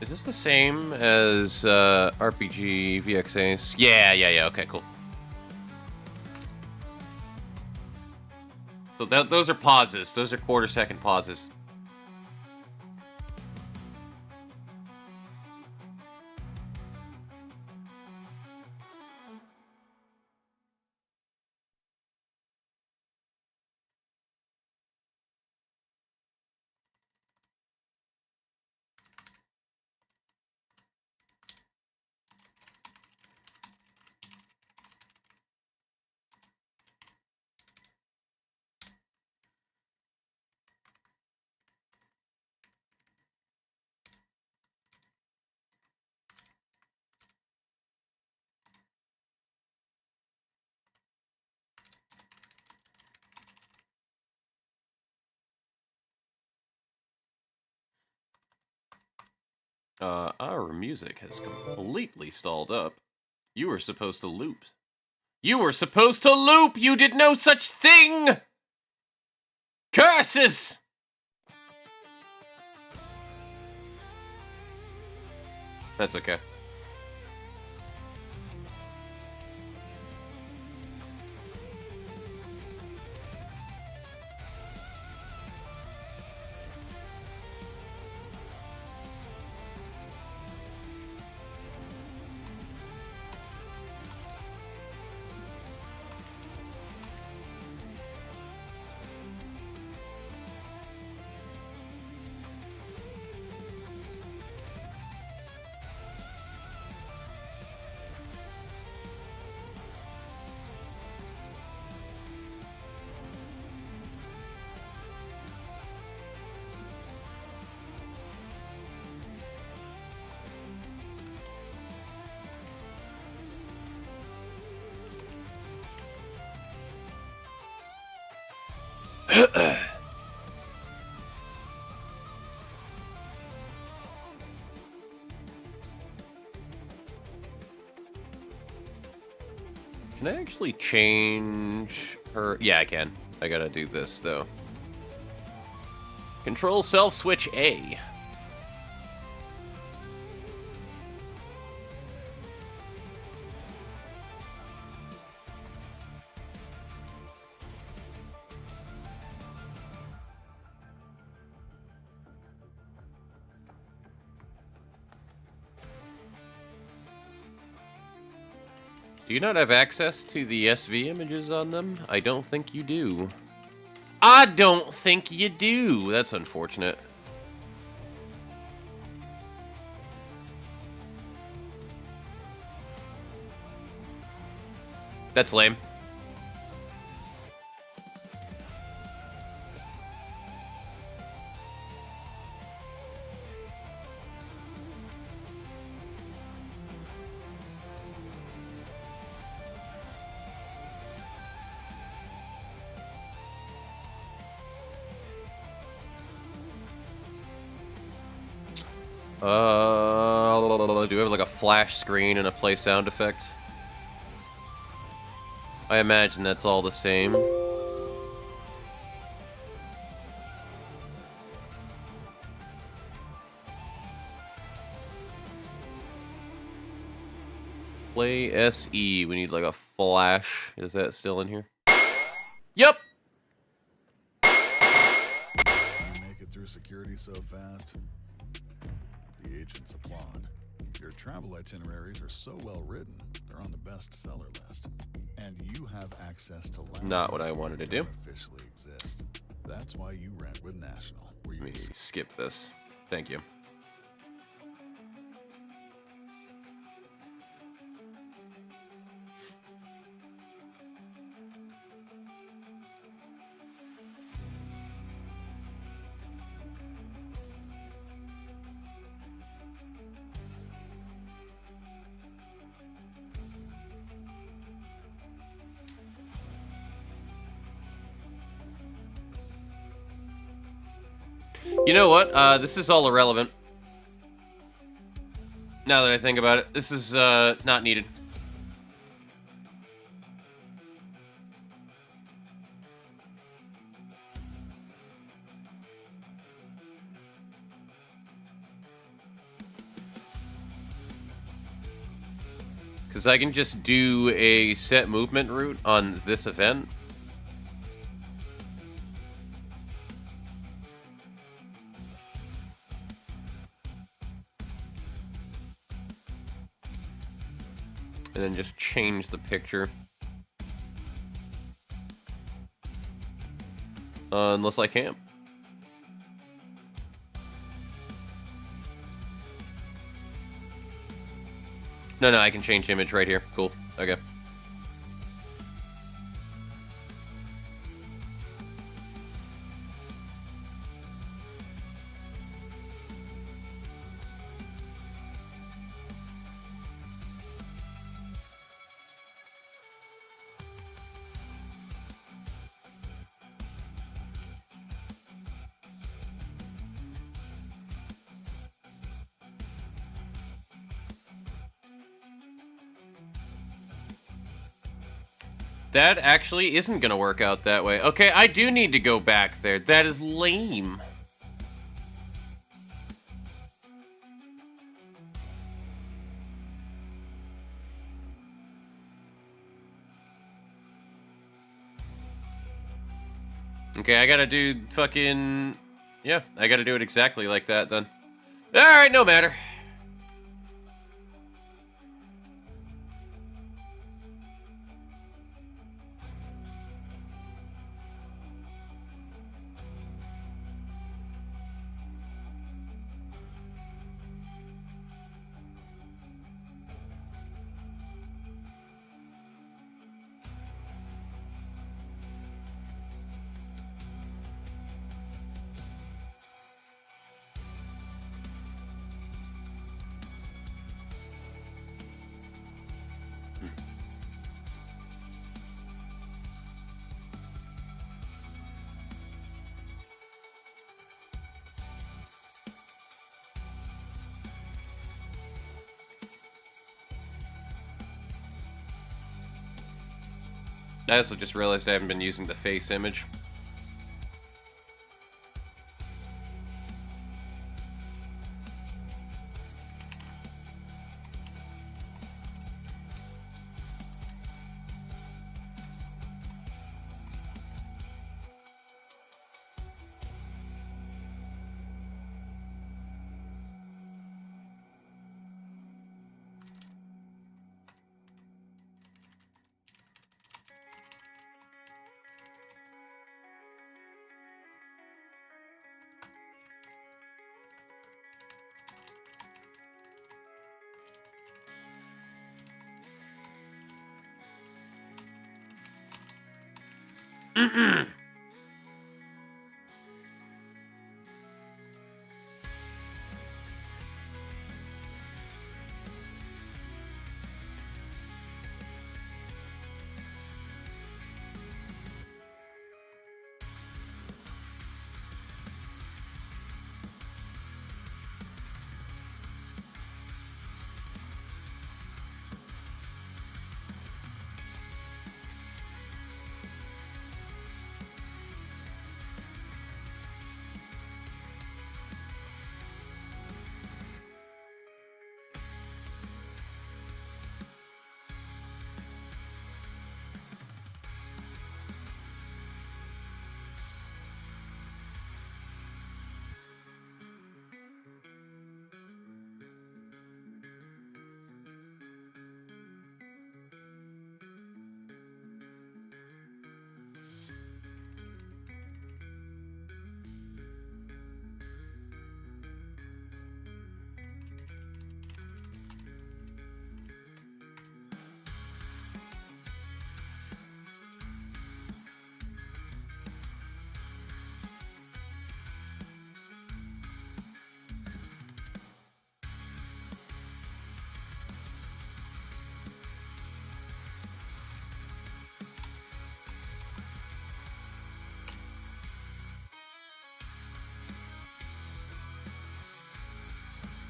Is this the same as RPG VXAs? Yeah. Okay, cool. So those are pauses. Those are quarter-second pauses. Our music has completely stalled up. You were supposed to loop. You were supposed to loop! You did no such thing! Curses! That's okay. Can I actually change her? Yeah, I can. I gotta do this, though. Control self switch A. Do you not have access to the SV images on them? I don't think you do. I don't think you do. That's unfortunate. That's lame. Do we have like a flash screen and a play sound effect? I imagine that's all the same. Play SE. We need like a flash. Is that still in here? Yep. You make it through security so fast. The agents applaud. Your travel itineraries are so well written, they're on the bestseller list. And you have access to lounges Not what I wanted to that do. don't officially exist. That's why you rent with National. Where you Let me can skip this. Thank you. You know what? This is all irrelevant. Now that I think about it, this is not needed. Because I can just do a set movement route on this event. And then just change the picture. Unless I can. No, I can change image right here. Cool. Okay. That actually isn't gonna work out that way. Okay, I do need to go back there. That is lame. Okay, I gotta do fucking... Yeah, I gotta do it exactly like that then. Alright, no matter. I also just realized I haven't been using the face image.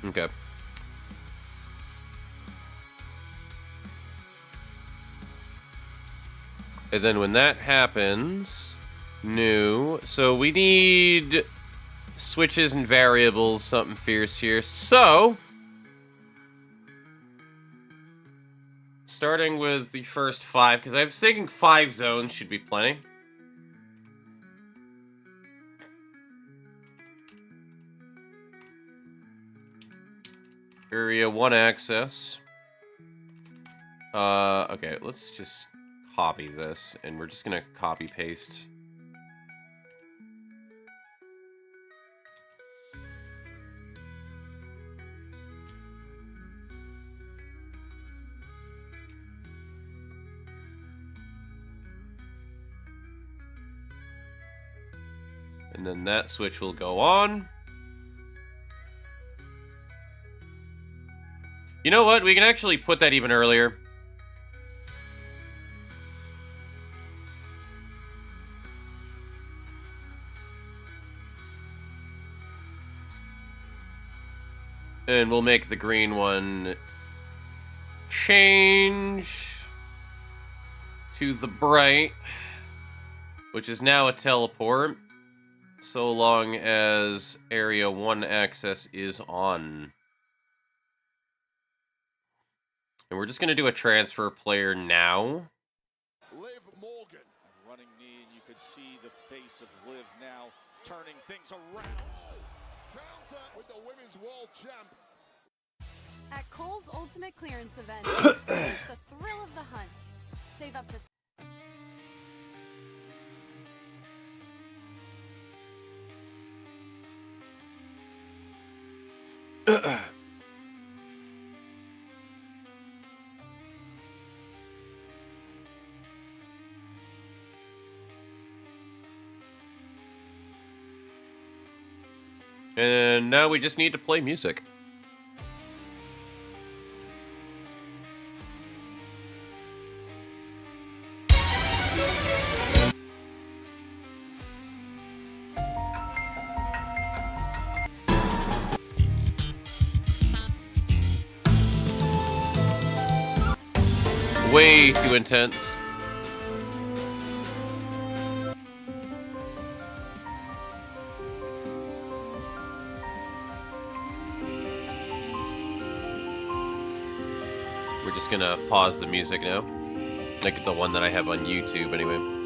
Okay. And then when that happens, new. So we need switches and variables, something fierce here. So starting with the first 5, because I was thinking 5 zones should be plenty. Area 1 access. Okay, let's just copy this, and we're just gonna copy paste. And then that switch will go on. You know what? We can actually put that even earlier. And we'll make the green one change to the bright, which is now a teleport, so long as Area 1 access is on. And we're just going to do a transfer player now. Liv Morgan running knee, and you could see the face of Liv now turning things around. Counter with the women's world champ. At Kohl's Ultimate Clearance Event, experience the thrill of the hunt. Save up to And now we just need to play music. Way too intense. We're just gonna pause the music now. Like the one that I have on YouTube anyway.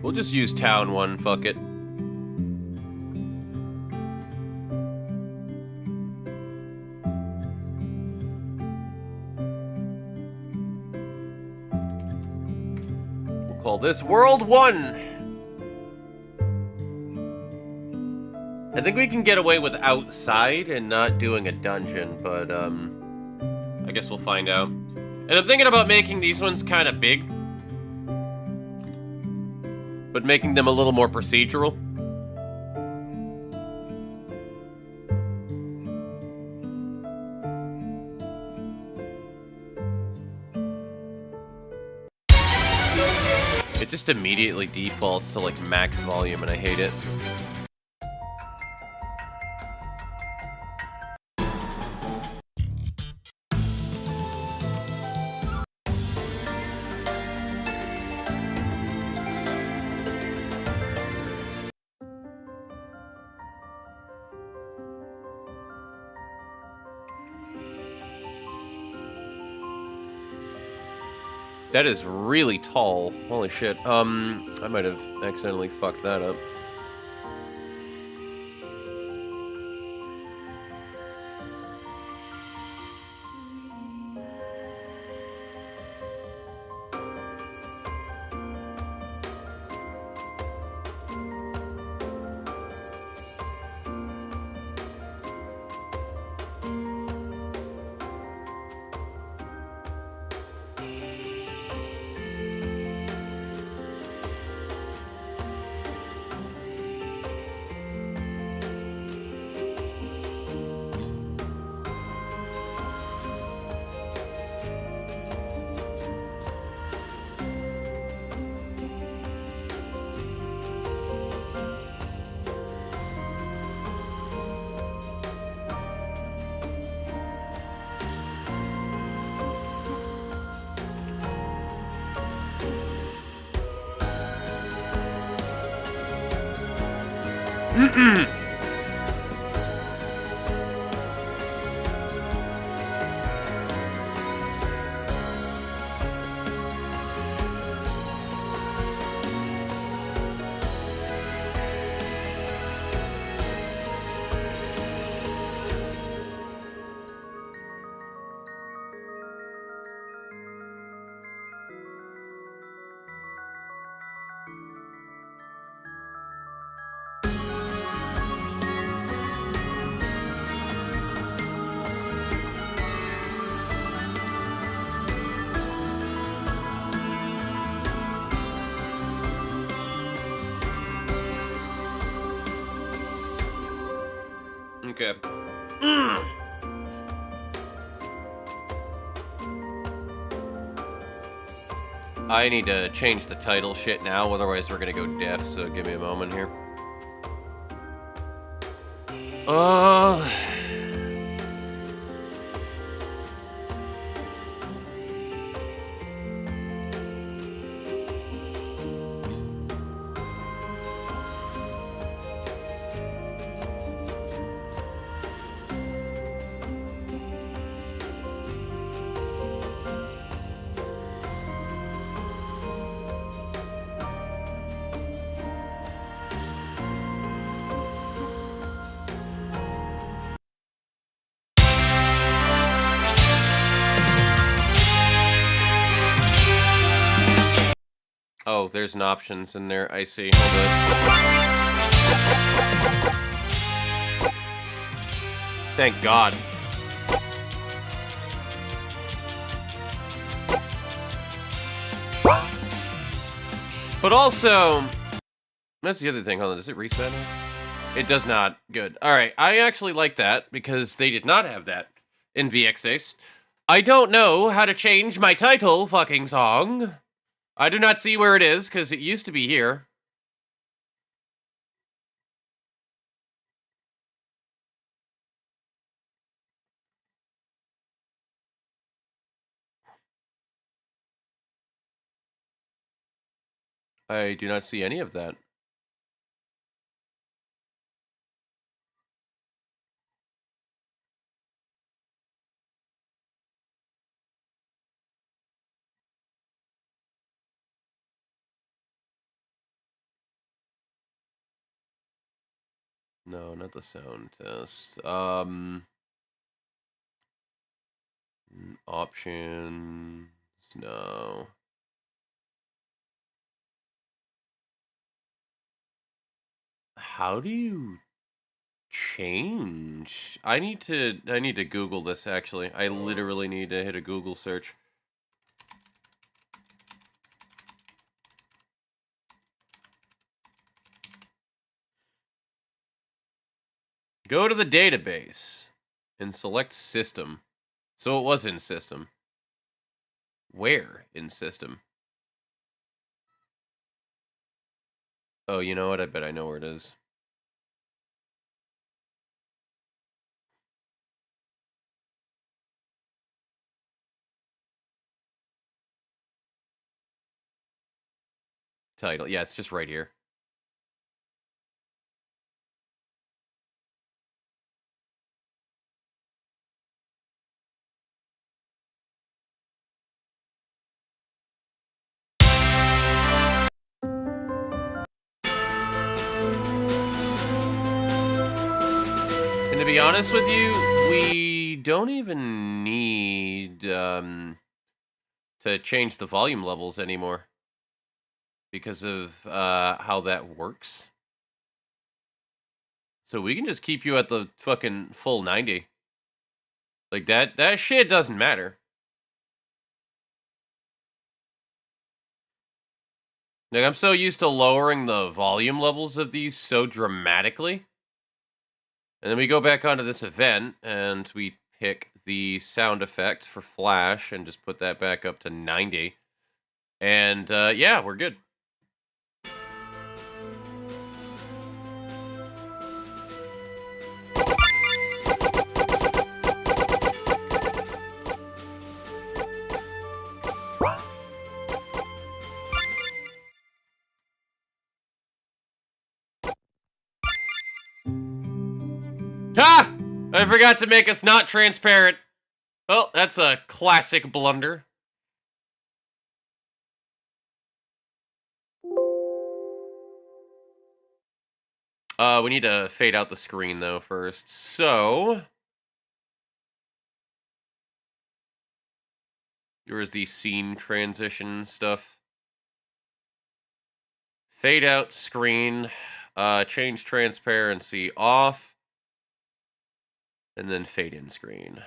We'll just use Town 1, fuck it. We'll call this World 1. I think we can get away with outside and not doing a dungeon, but I guess we'll find out. And I'm thinking about making these ones kind of big, but making them a little more procedural. It just immediately defaults to like max volume and I hate it. That is really tall. Holy shit. I might have accidentally fucked that up. Okay. I need to change the title shit now, otherwise we're gonna go deaf, so give me a moment here. Oh, there's an options in there. I see. Hold on. Thank God. But also, that's the other thing. Hold on, does it reset now? It does not. Good. All right, I actually like that because they did not have that in VX6. I don't know how to change my title fucking song. I do not see where it is because it used to be here. I do not see any of that. No, not the sound test. Options. No. How do you change? I need to Google this actually. I literally need to hit a Google search. Go to the database and select system. So it was in system. Where in system? Oh, you know what? I bet I know where it is. Title. Yeah, it's just right here. And to be honest with you, we don't even need to change the volume levels anymore because of how that works. So we can just keep you at the fucking full 90. Like that shit doesn't matter. Like I'm so used to lowering the volume levels of these so dramatically. And then we go back onto this event and we pick the sound effect for Flash and just put that back up to 90. And yeah, we're good. I forgot to make us not transparent. Well, that's a classic blunder. We need to fade out the screen, though, first. So... here's the scene transition stuff. Fade out screen. Change transparency off. And then fade in screen.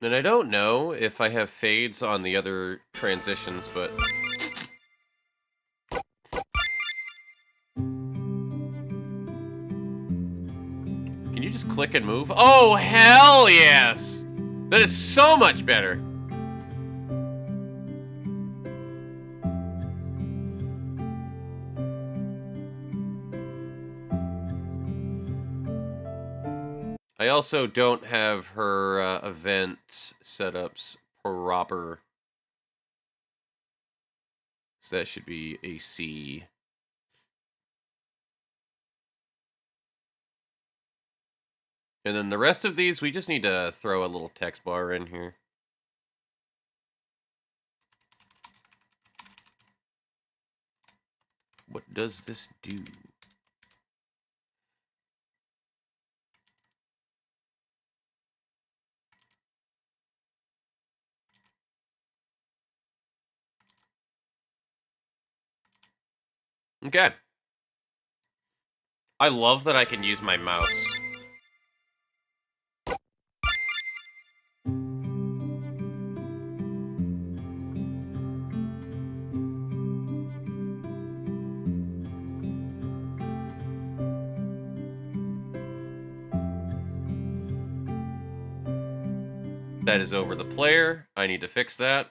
And I don't know if I have fades on the other transitions, but... can you just click and move? Oh, hell yes! That is so much better. I also don't have her event setups proper. So that should be a C. And then the rest of these, we just need to throw a little text bar in here. What does this do? Okay. I love that I can use my mouse. That is over the player. I need to fix that.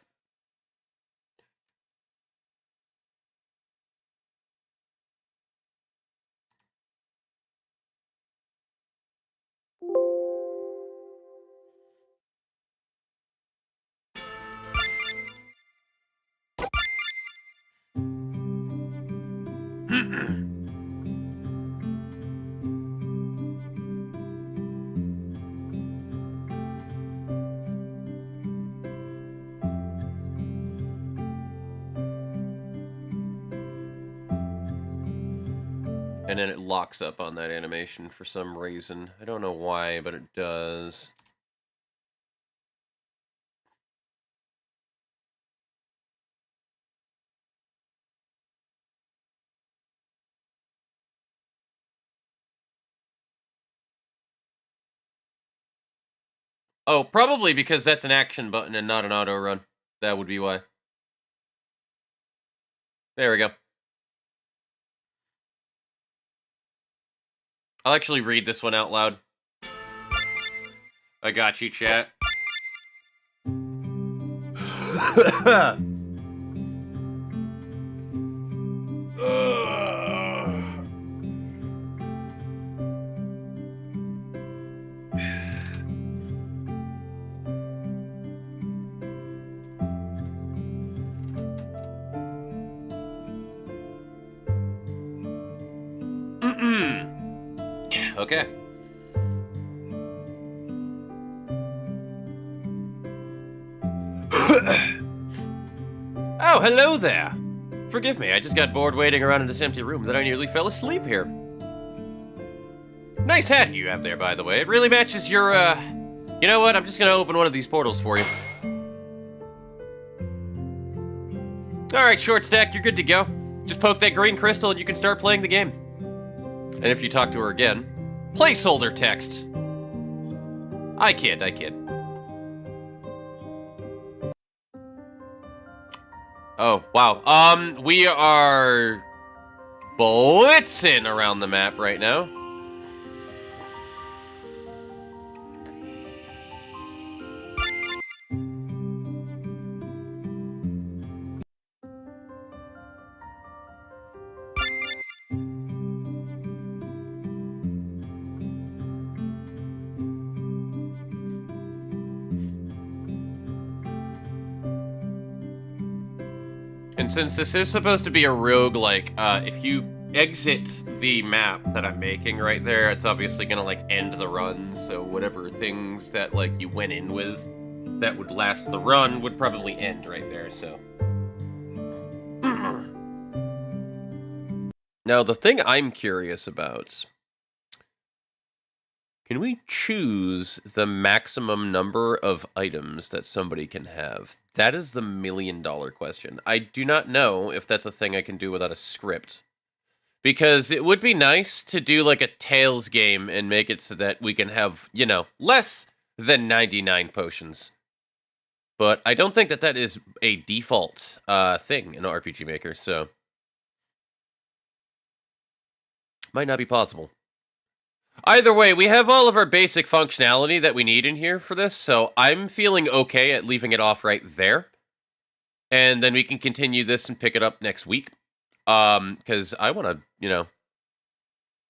And then it locks up on that animation for some reason. I don't know why, but it does. Oh, probably because that's an action button and not an auto run. That would be why. There we go. I'll actually read this one out loud. I got you, chat. Okay. Oh, hello there. Forgive me, I just got bored waiting around in this empty room that I nearly fell asleep here. Nice hat you have there, by the way. It really matches your, You know what? I'm just gonna open one of these portals for you. Alright, short stack, you're good to go. Just poke that green crystal and you can start playing the game. And if you talk to her again, placeholder text. I kid. Oh, wow. We are blitzing around the map right now. And since this is supposed to be a roguelike, if you exit the map that I'm making right there, it's obviously gonna, like, end the run, so whatever things that, like, you went in with that would last the run would probably end right there, so... Now, the thing I'm curious about... Can we choose the maximum number of items that somebody can have? That is the million-dollar question. I do not know if that's a thing I can do without a script. Because it would be nice to do like a Tales game and make it so that we can have, you know, less than 99 potions. But I don't think that that is a default thing in RPG Maker, so... Might not be possible. Either way, we have all of our basic functionality that we need in here for this, so I'm feeling okay at leaving it off right there. And then we can continue this and pick it up next week. Because I want to, you know,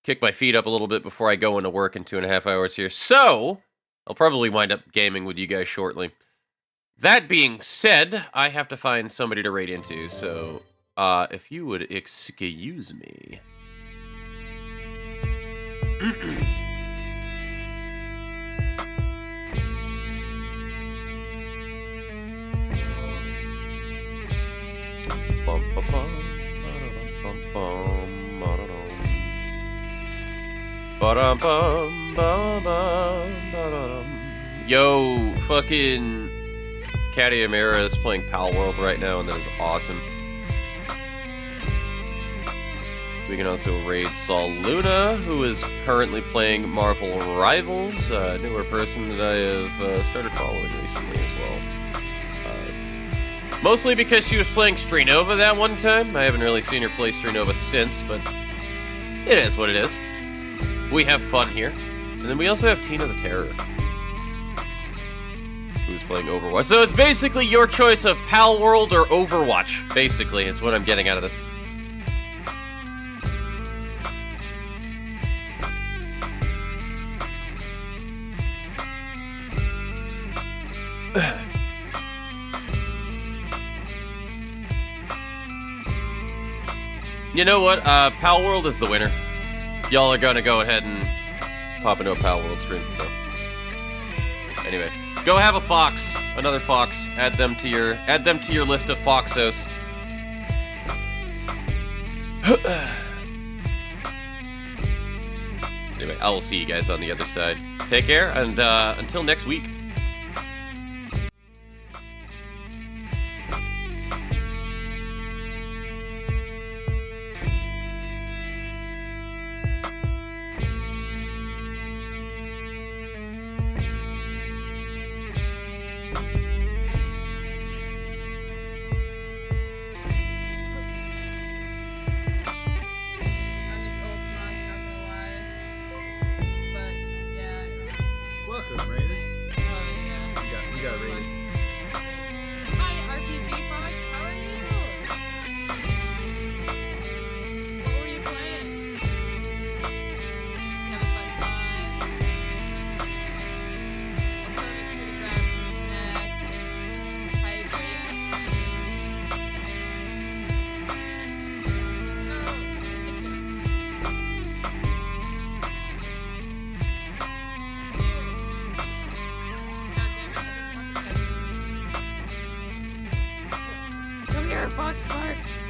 kick my feet up a little bit before I go into work in 2.5 hours here. So, I'll probably wind up gaming with you guys shortly. That being said, I have to find somebody to raid into, so, if you would excuse me... Yo, fucking Caddy Amira is playing Pal World right now, and that is awesome. We can also raid Saul Luna, who is currently playing Marvel Rivals, a newer person that I have started following recently as well. Mostly because she was playing Strenova that one time. I haven't really seen her play Strenova since, but it is what it is. We have fun here. And then we also have Tina the Terror, who's playing Overwatch. So it's basically your choice of Pal World or Overwatch, basically, is what I'm getting out of this. You know what? Pal World is the winner. Y'all are gonna go ahead and pop into a Pal World stream, so. Anyway, go have a fox, another fox. Add them to your list of foxos. Anyway, I will see you guys on the other side. Take care, and until next week. Fox Sparks.